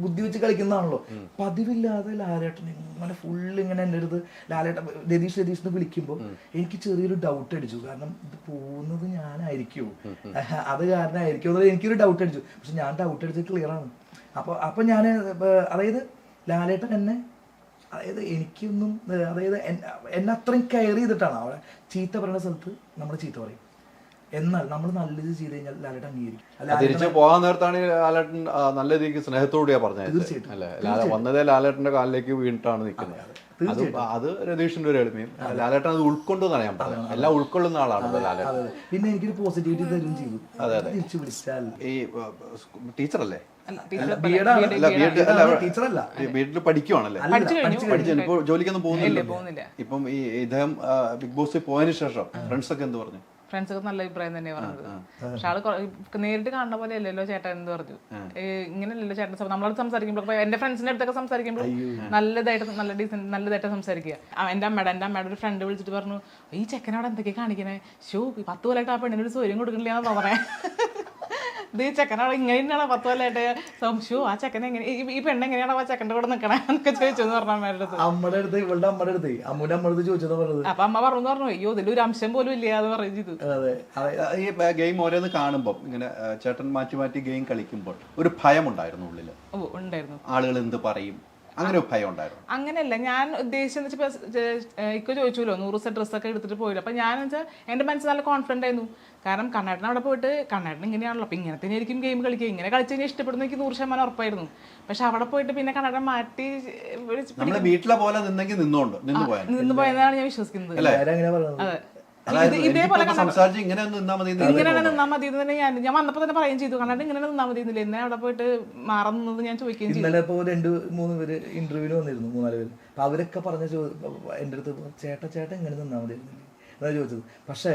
ബുദ്ധി വെച്ച് കളിക്കുന്നതാണല്ലോ. പതിവില്ലാതെ ലാലേട്ടൻ ഇങ്ങനെ ഫുള്ള് ഇങ്ങനെ എൻ്റെ അടുത്ത് രതീഷ് എന്ന് വിളിക്കുമ്പോൾ എനിക്ക് ചെറിയൊരു ഡൗട്ട് അടിച്ചു. കാരണം ഇത് പോകുന്നത് ഞാനായിരിക്കുമോ, അത് കാരണമായിരിക്കും എന്നുള്ളത് എനിക്കൊരു ഡൗട്ട് അടിച്ചു. പക്ഷെ ഞാൻ ഡൗട്ട് അടിച്ചത് ക്ലിയർ ആണ്. അപ്പോൾ ഞാൻ അതായത് ലാലേട്ടൻ എന്നെ എനിക്കൊന്നും എന്നെ അത്രയും കെയർ ചെയ്തിട്ടാണ്. അവിടെ ചീത്ത പറയുന്ന സ്ഥലത്ത് നമ്മൾ ചീത്ത പറയും, എന്നാൽ നമ്മൾ നല്ലത് ചെയ്ത് കഴിഞ്ഞാൽ ലാലേട്ടൻ അംഗീകരിക്കും.
തിരിച്ചു പോകാൻ നേരത്താണ് ലാലേട്ടൻ നല്ല രീതിക്ക് സ്നേഹത്തോടെയാ പറഞ്ഞത്. വന്നതേ ലാലേട്ടന്റെ കാലിലേക്ക് വീണിട്ടാണ് നിൽക്കുന്നത്. അത് രതീഷിന്റെ ഒരു എളിമയും. ലാലേട്ടൻ അത് ഉൾക്കൊണ്ടെന്നാണ് ഞാൻ പറഞ്ഞത്. എല്ലാം ഉൾക്കൊള്ളുന്ന ആളാണ് ലാലേട്ടൻ.
പിന്നെ എനിക്കൊരു പോസിറ്റിവിറ്റി തരും ചെയ്തു. തിരിച്ചു വിളിച്ചാൽ ഈ
ടീച്ചറല്ലേ,
ടീച്ചറല്ല,
വീട്ടിൽ പഠിക്കുവാണല്ലേ, ഇപ്പോൾ ജോലിക്കൊന്നും പോകുന്നില്ല. ഇപ്പം ഈ ഇദ്ദേഹം ബിഗ് ബോസിൽ പോയതിനു ശേഷം ഫ്രണ്ട്സ് ഒക്കെ എന്ത് പറഞ്ഞു?
ഫ്രണ്ട്സ് ഒക്കെ നല്ല അഭിപ്രായം തന്നെ പറഞ്ഞത്. പക്ഷെ ആള് നേരിട്ട് കാണുന്ന പോലെ അല്ലല്ലോ ചേട്ടൻ എന്ന് പറഞ്ഞു. ഇങ്ങനെയല്ലല്ലോ ചേട്ടൻ നമ്മളോട് സംസാരിക്കുമ്പോൾ എന്റെ ഫ്രണ്ട്സിന്റെ അടുത്തൊക്കെ സംസാരിക്കുമ്പോൾ നല്ല ഡീസന്റ് നല്ലതായിട്ട് സംസാരിക്കുക. എന്റെ അമ്മയുടെ ഒരു ഫ്രണ്ട് വിളിച്ചിട്ട് പറഞ്ഞു, ഈ ചെക്കനോട് എന്തൊക്കെ കാണിക്കണേ, ഷോ 10 കൊല്ലമായിട്ട് ആ പെണ്ണിനൊരു സൗകര്യം കൊടുക്കണില്ല എന്ന് പറയാൻ. ഇത് ചെക്കനോട് ഇങ്ങനെയാണ് 10 കൊല്ലമായിട്ട് ഷോ ആ ചെക്കൻ എങ്ങനെ ഈ പെണ്ണ് എങ്ങനെയാണോ ആ ചെക്കൻ്റെ കൂടെ നിൽക്കണേ എന്നൊക്കെ ചോദിച്ചെന്ന് പറഞ്ഞു അമ്മയുടെ അടുത്ത്.
അമ്മയുടെ അടുത്ത് ഇവളുടെ അമ്മയുടെ അടുത്ത് അമ്മൂന്റെ അമ്മയുടെ അടുത്ത് ചോദിച്ചതാ പറഞ്ഞത്.
അപ്പൊ അമ്മ പറഞ്ഞു അയ്യോ ഇതിലൊരു അംശം പോലും ഇല്ല എന്ന് പറയും ചെയ്തു.
ഈ ഗെയിം ഓരോന്ന് കാണുമ്പോൾ ഇങ്ങനെ ചേട്ടൻ മാറ്റി മാറ്റി ഗെയിം കളിക്കുമ്പോൾ ഒരു ഭയം ഉണ്ടായിരുന്നു ഉള്ളിൽ?
ഉണ്ടായിരുന്നു.
ആളുകൾ എന്ത് പറയും അങ്ങനെ ഒരു ഭയം ഉണ്ടായിരുന്നു?
അങ്ങനെയല്ല, ഞാൻ ഉദ്ദേശിച്ചെന്ന് വെച്ചാൽ ഇപ്പൊ ചോദിച്ചല്ലോ 100 സെറ്റ് ഡ്രസ്സൊക്കെ എടുത്തിട്ട് പോയില്ല. അപ്പൊ ഞാൻ വെച്ചാൽ എന്റെ മനസ്സിൽ നല്ല കോൺഫിഡന്റ് ആയിരുന്നു. കാരണം കണ്ണേട്ടൻ അവിടെ പോയിട്ട് കണ്ണേട്ടൻ ഇങ്ങനെയാണല്ലോ, അപ്പൊ ഇങ്ങനെ തന്നെ ആയിരിക്കും ഗെയിം കളിക്കുക, ഇങ്ങനെ കളിച്ച് കഴിഞ്ഞാൽ ഇഷ്ടപ്പെടുന്ന എനിക്ക് 100% ഉറപ്പായിരുന്നു. പക്ഷെ അവിടെ പോയിട്ട് പിന്നെ കണ്ണേട്ടൻ മാറ്റി
നമ്മളെ വീട്ടിലെ പോലെ നിന്ന്
പോയെന്നാണ് ഞാൻ വിശ്വസിക്കുന്നത്. അതെ,
ഇതേപോലെ സംസാരിച്ച് ഇങ്ങനെ നിന്നാ മതി
തന്നെ ഞാൻ വന്നപ്പോ തന്നെ പറയുകയും ചെയ്തു, കണ്ണാട്ട് ഇങ്ങനെ നിന്നാ മതി എന്നില്ല, എന്നെ അവിടെ പോയിട്ട് മാറുന്നത് ഞാൻ ചോദിക്കുകയും ചെയ്തു.
ഇന്നലെ ഇപ്പൊ 2-3 പേര് ഇന്റർവ്യൂവിന് വന്നിരുന്നു, 4 പേര്. അപ്പൊ അവരൊക്കെ പറഞ്ഞ എൻ്റെ അടുത്ത് ചേട്ടൻ ഇങ്ങനെ നിന്നാ മതി എന്നാ ചോദിച്ചത്. പക്ഷേ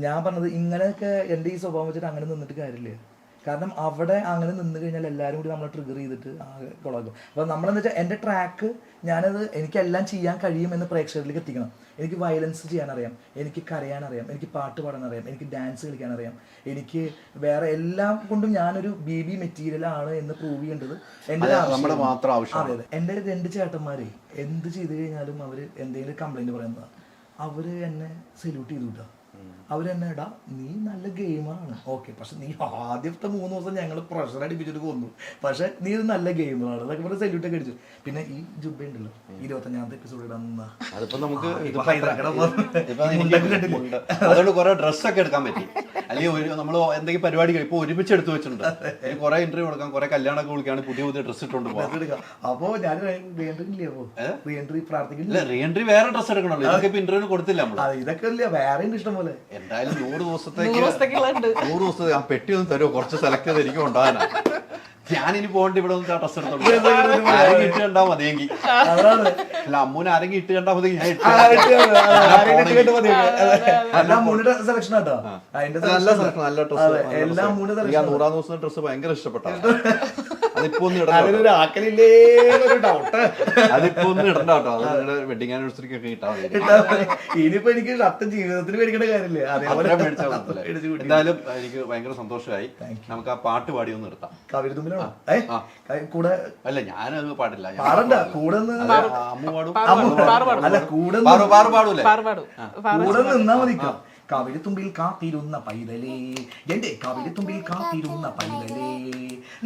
ഞാൻ പറഞ്ഞത് ഇങ്ങനെയൊക്കെ എൻ്റെ ഈ സ്വഭാവം വെച്ചിട്ട് അങ്ങനെ നിന്നിട്ട് കാര്യമില്ല. കാരണം അവിടെ അങ്ങനെ നിന്ന് കഴിഞ്ഞാൽ എല്ലാവരും കൂടി നമ്മളെ ട്രിഗർ ചെയ്തിട്ട് കുളമാക്കും. അപ്പോൾ നമ്മളെന്ന് വെച്ചാൽ എൻ്റെ ട്രാക്ക് ഞാനത് എനിക്കെല്ലാം ചെയ്യാൻ കഴിയുമെന്ന് പ്രേക്ഷകരിലേക്ക് എത്തിക്കണം. എനിക്ക് വയലൻസ് ചെയ്യാനറിയാം, എനിക്ക് കരയാനറിയാം, എനിക്ക് പാട്ട് പാടാനറിയാം, എനിക്ക് ഡാൻസ് കളിക്കാനറിയാം, എനിക്ക് വേറെ എല്ലാം കൊണ്ടും ഞാനൊരു ബേബി മെറ്റീരിയൽ ആണ് എന്ന് പ്രൂവ് ചെയ്യേണ്ടത് എൻ്റെ
മാത്രം ആവശ്യം.
അതെ അതെ. എൻ്റെ 2 ചേട്ടന്മാരെ എന്ത് ചെയ്ത് കഴിഞ്ഞാലും അവർ എന്തെങ്കിലും കംപ്ലൈൻറ്റ് പറയുന്നതാണ്. അവർ എന്നെ സല്യൂട്ട് ചെയ്തു വിട്ടാ. അവരെന്നെ ഇടാ നീ നല്ല ഗെയിമറാണ്, ഓക്കെ, പക്ഷെ നീ ആദ്യത്തെ 3 ദിവസം ഞങ്ങൾ പ്രഷർ അടിപ്പിച്ചിട്ട് കൊന്നു, പക്ഷെ നീ ഒരു നല്ല ഗെയിമറാണ് എന്നൊക്കെ പറഞ്ഞ് സല്യൂട്ട് ഒക്കെ അടിച്ചു. പിന്നെ ഈ ജുബ ഉണ്ടല്ലോ 25ാമത്തെ എപ്പിസോഡ് ഇടാൻ നിന്നാ
അതുകൊണ്ട് കുറെ ഡ്രസ്സൊക്കെ എടുക്കാൻ പറ്റി. അല്ലെങ്കിൽ നമ്മൾ എന്തെങ്കിലും പരിപാടികൾ ഇപ്പൊ ഒരുമിച്ച് എടുത്തു വെച്ചിട്ടുണ്ട്, കുറെ ഇന്റർവ്യൂ കൊടുക്കാം, കുറെ കല്യാണമൊക്കെ വിളിക്കുകയാണ്, പുതിയ ഡ്രസ്സ് ഇട്ടുകൊണ്ട് പോകാം.
അപ്പോ ഞാൻ റീഎൻട്രി പ്രാർത്ഥിക്കില്ല.
റീഎൻട്രി വേറെ ഡ്രസ്സ് എടുക്കണല്ലോ, ഇതൊക്കെ ഇപ്പൊ ഇന്റർവ്യൂ കൊടുത്തില്ല നമ്മള്.
ഇതൊക്കെ ഇല്ല, വേറെ ഉണ്ട് ഇഷ്ടം പോലെ.
എന്തായാലും 100 ദിവസത്തേക്ക് ആ പെട്ടി ഒന്ന് തരുമോ, കുറച്ച് സെലക്ട് ചെയ്ത് എനിക്ക് ഉണ്ടാകാനാ. ഞാനിനി പോകണ്ട ഇവിടെ ഒന്ന് ഡ്രസ് എടുത്തോളൂ, ആരെങ്കിലും ഇട്ട് കണ്ടാ മതിയെങ്കിൽ. അല്ല അമ്മൂന് ആരെങ്കിലും ഇട്ട് കണ്ടാ മതി, ഞാൻ
സെലക്ഷൻ ആട്ടോ.
നല്ല സെലക്ഷൻ, നല്ല ഡ്രസ്. 100ാം ദിവസം ഡ്രസ് ഭയങ്കര ഇഷ്ടപ്പെട്ടാ. അതിപ്പോ ഒന്ന് ഇടണ്ട, അതിപ്പോ ഒന്ന് ഇടണ്ട കേട്ടോ. അത് വെഡിങ് ആനിവേഴ്സറിക്ക് ഒക്കെ ഇട്ടാ മതി.
ഇനിയിപ്പോ എനിക്ക് ഷർട്ട് ജീവിതത്തിൽ മേടിക്കേണ്ട കാര്യമില്ല.
എന്തായാലും എനിക്ക് ഭയങ്കര സന്തോഷമായി. നമുക്ക് ആ പാട്ട് പാടി ഒന്ന് നിർത്താം.
കൂടെ
അല്ല ഞാനത് പാടില്ല,
പാടണ്ട, കൂടെ
അമ്മു പാടും.
അല്ല കൂടെ
പാടൂലേ,
കൂടെ നിന്നാ മതിക്കാം. കവിളിത്തുമ്പിൽ കാത്തിരുന്ന പൈതലേ, എന്റെ കവിളിത്തുമ്പിൽ കാത്തിരുന്ന പൈതലേ,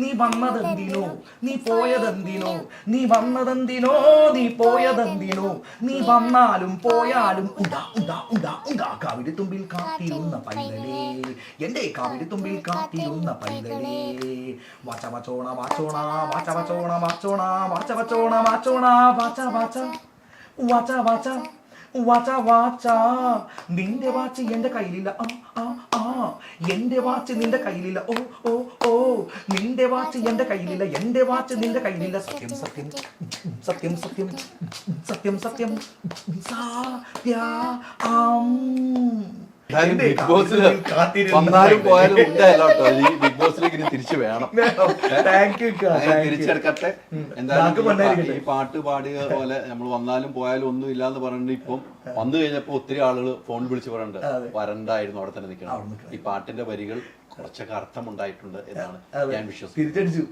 നീ വന്നതെന്തിനോ നീ പോയതെന്തിനോ, നീ വന്നതെന്തിനോ നീ പോയതെന്തിനോ, നീ വന്നാലും പോയാലും ഉണ്ടാ ഉണ്ടാ ഉണ്ടാ ഉണ്ടാ. കവിളിത്തുമ്പിൽ കാത്തിരുന്ന പൈതലേ, എന്റെ കവിളിത്തുമ്പിൽ കാത്തിരുന്ന പൈതലേ, വാച്ച വച്ചോണ വാച്ചോണ വാച്ച വച്ചോണ വാച്ചോണ വാച്ച വച്ചോണ വാച്ചോണ വാച്ച വാച്ച വാച്ച വാച്ച വാച്ച വാച്ച. നിന്റെ വാച്ച് എന്റെ കയ്യിലില്ല, എന്റെ വാച്ച് നിന്റെ കയ്യിലില്ല, ഓ ഓ ഓ. നിന്റെ വാച്ച് എന്റെ കയ്യിലില്ല, എന്റെ വാച്ച് നിന്റെ കയ്യിലില്ല. സത്യം സത്യം സത്യം സത്യം സത്യം സത്യം സത്യം.
ബിഗ് ബോസിൽ വന്നാലും പോയാലും ഉണ്ടായല്ലോ. ഈ ബിഗ് ബോസിലേക്ക് ഇനി തിരിച്ചു വേണം, തിരിച്ചെടുക്കട്ടെ. എന്തായാലും ഈ പാട്ട് പാടിയ പോലെ നമ്മൾ വന്നാലും പോയാലും ഒന്നും ഇല്ലാന്ന് പറഞ്ഞിട്ട് ഇപ്പം വന്നു കഴിഞ്ഞപ്പോ ഒത്തിരി ആളുകൾ ഫോൺ വിളിച്ച് പറയുന്നുണ്ട് വരണ്ടായിരുന്നു, അവിടെ തന്നെ നിൽക്കണം. ഈ പാട്ടിന്റെ വരികൾ കുറച്ചൊക്കെ അർത്ഥമുണ്ടായിട്ടുണ്ട് എന്നാണ് ഞാൻ വിശ്വസിക്കുന്നത്.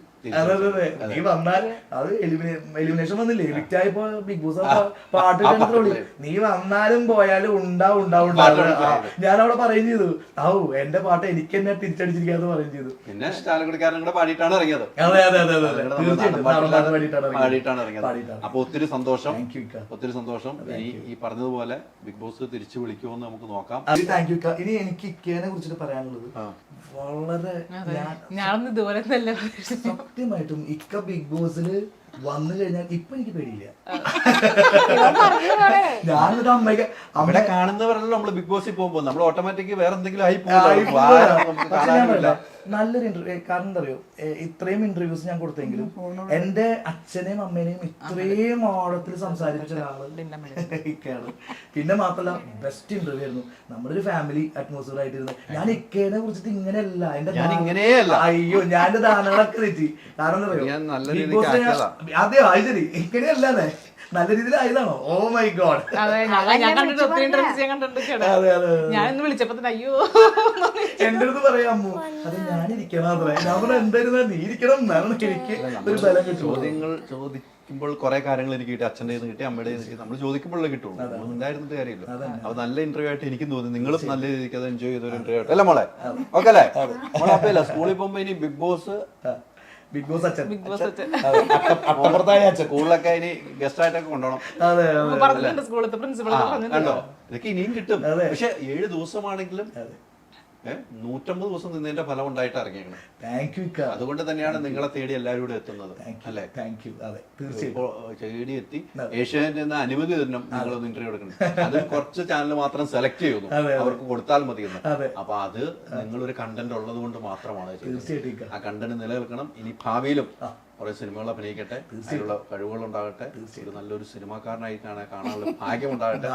നീ വന്നാൽ അത് എലിമിനേഷൻ വന്നില്ലേ, എവിക്റ്റ് ആയപ്പോ ബിഗ് ബോസ് പാട്ട് നീ വന്നാലും പോയാലും ഉണ്ടാവും. ഞാൻ അവിടെ പറയുകയും ചെയ്തു, എന്റെ പാട്ട് എനിക്ക് തന്നെ തിരിച്ചടിച്ചിരിക്കാന്ന് പറയുകയും ചെയ്തു.
പിന്നെ ചാലക്കുടിക്കാരനും കൂടെ പാടിയിട്ടാണ് ഇറങ്ങിയത്. പാടിയിട്ടാണ് ഇറങ്ങിയത്. അപ്പൊ ഒത്തിരി സന്തോഷം, ഒത്തിരി സന്തോഷം. ഈ പറഞ്ഞതുപോലെ ബിഗ് ബോസ് തിരിച്ചു വിളിക്കുമെന്ന് നമുക്ക് നോക്കാം.
Thank you. ഇനി എനിക്ക് ഇക്കയെ കുറിച്ചിട്ട് പറയാനുള്ളത് വളരെ
ഞാനൊന്നും ഇതുപോലെ
സത്യമായിട്ടും ഇക്ക ബിഗ് ബോസില് വന്നു കഴിഞ്ഞാൽ ഇപ്പൊ എനിക്ക് പേടിയില്ല.
ഇവൻ പറഞ്ഞു പോലെ.
ഞാനിത് അമ്മയ്ക്ക്
അവിടെ കാണുന്നവരല്ലോ നമ്മൾ ബിഗ് ബോസിൽ പോകുമ്പോൾ നമ്മൾ ഓട്ടോമാറ്റിക് വേറെ എന്തെങ്കിലും ആയി
ആയി
പോകും.
പോവുക. പക്ഷെ ഞാൻ പറയില്ല, നല്ലൊരു ഇന്റർവ്യൂ. കാരണം എന്താ അറിയോ, ഇത്രയും ഇന്റർവ്യൂസ് ഞാൻ കൊടുത്തെങ്കിലും എന്റെ അച്ഛനെയും അമ്മേനെയും ഇത്രയും ആഴത്തിൽ സംസാരിച്ച ഒരാള് ഇക്കയാണ്. പിന്നെ മാത്രല്ല ബെസ്റ്റ് ഇന്റർവ്യൂ ആയിരുന്നു. നമ്മുടെ ഒരു ഫാമിലി അറ്റ്മോസ്ഫിയർ ആയിട്ടിരുന്നു. ഞാൻ ഇക്കയെ കുറിച്ചിട്ട് ഇങ്ങനെയല്ല, അയ്യോ ഞാൻ എന്റെ ധാരണകളൊക്കെ തെറ്റി. കാരണം എന്താ
ഞാൻ നല്ല
അറിയോ, ബിഗ്
രീതിക്ക്
ബോസ്
ആക്കിയതാ.
അതെയോ, അത് ശരി, ഇങ്ങനെയല്ലാതെ നല്ല രീതിയിൽ ആയതാണോ? Oh my God.
അതെ, ഞാൻ കണ്ടിട്ട് ഒത്തിരി ഇന്റർവ്യൂസ് ഞാൻ കണ്ടിട്ടുണ്ട്.
അതെ അതെ
ഞാൻ ഇന്ന് വിളിച്ചപ്പോ തന്നെ അയ്യോ
എന്റെ അടുത്ത് പറയാം അമ്മു, അത് ഞാൻ ഇരിക്കണം. അത്ര ഞാൻ പറഞ്ഞ എന്തായിരുന്നു, നീ ഇരിക്കണം എന്നാണ് എനിക്ക് ഒരു ബലം കിട്ടും.
ചോദ്യങ്ങൾ ചോദിക്കുമ്പോൾ കുറെ കാര്യങ്ങൾ എനിക്ക് കിട്ടി, അച്ഛൻ്റെ കിട്ടി, അമ്മയുടെ കിട്ടി. നമ്മൾ ചോദിക്കുമ്പോഴേ കിട്ടുള്ളൂ, നമ്മൾ ഉണ്ടായിരുന്നിട്ട് കാര്യമില്ല. അത് നല്ല ഇന്റർവ്യൂ ആയിട്ട് എനിക്കും തോന്നി. നിങ്ങളും നല്ല രീതിക്ക് അത് എൻജോയ് ചെയ്തൊരു ഇന്റർവ്യൂ ആയിട്ട് അല്ലേ മോളെ? ഓക്കെ അല്ലേ? നമ്മളപ്പല്ല സ്കൂളിൽ പോകുമ്പോ ഇനി ബിഗ് ബോസ്
അച്ഛൻ,
ബിഗ് ബോസ് അച്ഛൻ
അപ്പുറത്തായ അച്ഛൻ
സ്കൂളിലൊക്കെ ഇനി ഗസ്റ്റ് ആയിട്ടൊക്കെ കൊണ്ടുപോകണം.
അതെ
പറഞ്ഞിട്ടുണ്ട് സ്കൂളിലത്തെ പ്രിൻസിപ്പൾ
കണ്ടോ, ഇതൊക്കെ ഇനിയും കിട്ടും. പക്ഷെ 7 ദിവസമാണെങ്കിലും 150 ദിവസം നിന്നതിന്റെ ഫലം ഉണ്ടായിട്ട് ഇറങ്ങിയാണ്.
Thank you.
അതുകൊണ്ട് തന്നെയാണ് നിങ്ങളെ തേടി എല്ലാവരും കൂടെ എത്തുന്നത് അല്ലേ?
Thank you. അതെ തീർച്ചയായും
തേടി എത്തി. ഏഷ്യാനെറ്റ് എന്ന അനുമതി തന്നെ നിങ്ങളൊന്ന് ഇന്റർവ്യൂ എടുക്കണം. അത് കുറച്ച് ചാനൽ മാത്രം സെലക്ട് ചെയ്യുന്നു, അവർക്ക് കൊടുത്താൽ മതി എന്ന്. അപ്പൊ അത് നിങ്ങളൊരു കണ്ടന്റ് ഉള്ളത് കൊണ്ട് മാത്രമാണ് ചെയ്യുന്നത്. ആ കണ്ടന്റ് നിലനിൽക്കണം. ഇനി ഭാവിയിലും കുറെ സിനിമകൾ അഭിനയിക്കട്ടെ, അതിലുള്ള കഴിവുകൾ ഉണ്ടാകട്ടെ, ഒരു നല്ലൊരു സിനിമാക്കാരനായി കാണാനുള്ള ഭാഗ്യം ഉണ്ടാകട്ടെ.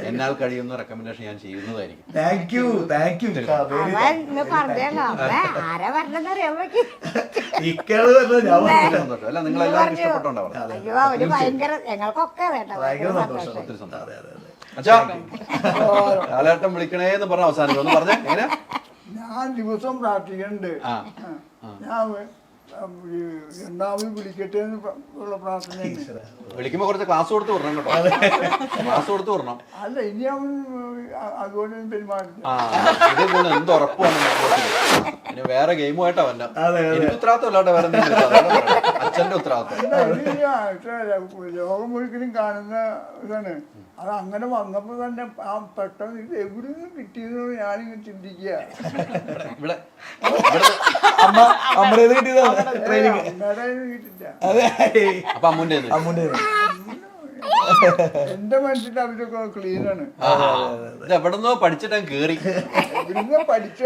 എന്നാൽ കഴിയുന്ന റെക്കമെൻഡേഷൻ ഞാൻ ചെയ്യുന്നതായിരിക്കും.
Thank you. Thank U.
അവൻ ഇന്ന് പറഞ്ഞല്ലോ, ആരാ പറഞ്ഞറിയാൻ പറ്റി.
ഇക്കാള് പറഞ്ഞത് ഞാൻ പറഞ്ഞു.
സന്തോഷം അല്ല, നിങ്ങളെല്ലാവരും ഇഷ്ടപ്പെട്ടുണ്ടാവും.
അയ്യോ അവര് ഭയങ്കര, ഞങ്ങൾക്കൊക്കെ വേണ്ട,
ഭയങ്കര
ഭയങ്കര
സന്തോഷം.
സന്തോഷം.
ഒത്തിരി സന്തോഷം. അച്ഛാ, കാലഘട്ടം വിളിക്കണേന്ന് പറഞ്ഞ അവസാനം ഒന്ന് പറഞ്ഞേ എങ്ങനെ?
ഞാൻ ദിവസം പ്രാർത്ഥിക്കുന്നുണ്ട്. ഞാൻ രണ്ടാമത് വിളിക്കട്ടെ ഉള്ള പ്രാർത്ഥന.
വിളിക്കുമ്പോ കുറച്ച് ക്ലാസ് കൊടുത്ത് വിടണം കേട്ടോ, ക്ലാസ് കൊടുത്ത് വിടണം.
അല്ല, ഇനി അവൻ അതുപോലെ പെരുമാറില്ല.
ഇതേപോലെ എന്ത് ഉറപ്പാണ് ഇനി വേറെ ഗെയിമുമായിട്ടാ വന്ന. എനിക്ക് ഉത്തരവാദിത്തം അല്ലാട്ടെ, വേറെ അച്ഛന്റെ ഉത്തരവാദിത്തം.
ലോകം ഒരിക്കലും കാണുന്ന ഇതാണ്. അത് അങ്ങനെ വന്നപ്പോ തന്നെ ആ പെട്ടെന്ന് ഇത് എവിടെ നിന്ന് കിട്ടിയെന്ന് ഞാനിങ്ങനെ ചിന്തിക്കുക.
ഇവിടെ
അമ്മയുടെ കിട്ടിയതാണ് ട്രെയിനിങ്.
അമ്മയുടെ കിട്ടില്ല.
അതെ,
അപ്പൊ അമ്മുന്റെ
എന്റെ മനസ്സിൽ അവരൊക്കെ ക്ലീനാണ്.
ഇത് എവിടെന്നോ പഠിച്ചിട്ട് കേറി
ഇവിടുന്ന് പഠിച്ച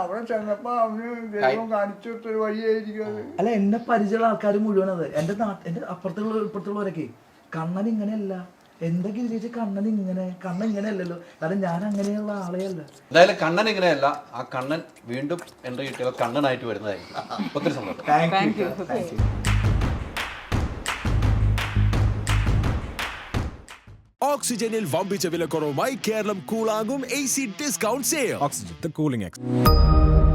അവിടെ ചെന്നപ്പോ അവന് ദൈവം കാണിച്ചു കൊടുത്തൊരു വഴിയായിരിക്കും അത്.
അല്ല, എന്നെ പരിചയമുള്ള ആൾക്കാർ മുഴുവൻ അത് എന്റെ എന്റെ ഇപ്പുറത്തുള്ളവരൊക്കെ കണ്ണൻ ഇങ്ങനെയല്ല, എന്തൊക്കെ ചോദിച്ചാൽ കണ്ണൻ ഇങ്ങനെയല്ലല്ലോ. കാരണം ഞാൻ അങ്ങനെയുള്ള ആളെ അല്ല.
എന്തായാലും കണ്ണൻ ഇങ്ങനെയല്ല, ആ കണ്ണൻ വീണ്ടും എൻട്രി കിട്ടിയാൽ കണ്ണനായിട്ട് വരുന്നതായിരിക്കും. ഒത്തിരി സന്തോഷം.
Thank you. Thank you.
ഓക്സിജനിൽ വമ്പിച്ച വിലക്കുറവുമായി കേരളം കൂളാകും AC discount sale. Oxygen, the cooling expert.